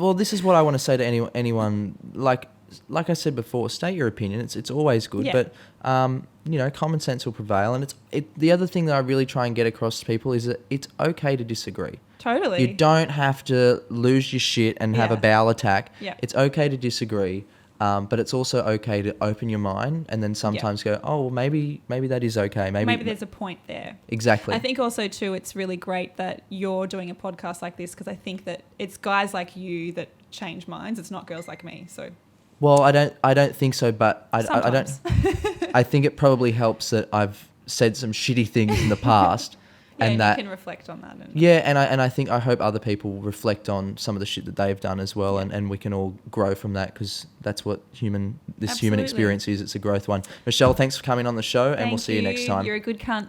Well, this is what I want to say to anyone. Like I said before, state your opinion. It's always good, but common sense will prevail. And the other thing that I really try and get across to people is that it's okay to disagree. Totally. You don't have to lose your shit and have a bowel attack. Yeah. It's okay to disagree. But it's also okay to open your mind and then sometimes go, oh, well, maybe that is okay. Maybe there's a point there. Exactly. I think also too, it's really great that you're doing a podcast like this, because I think that it's guys like you that change minds. It's not girls like me. So. Well, I don't think so, but I don't. I think it probably helps that I've said some shitty things in the past. And that you can reflect on that. I hope other people reflect on some of the shit that they've done as well, and we can all grow from that, because that's what human experience is. It's a growth one. Michelle, thanks for coming on the show, and we'll see you next time. You're a good cunt.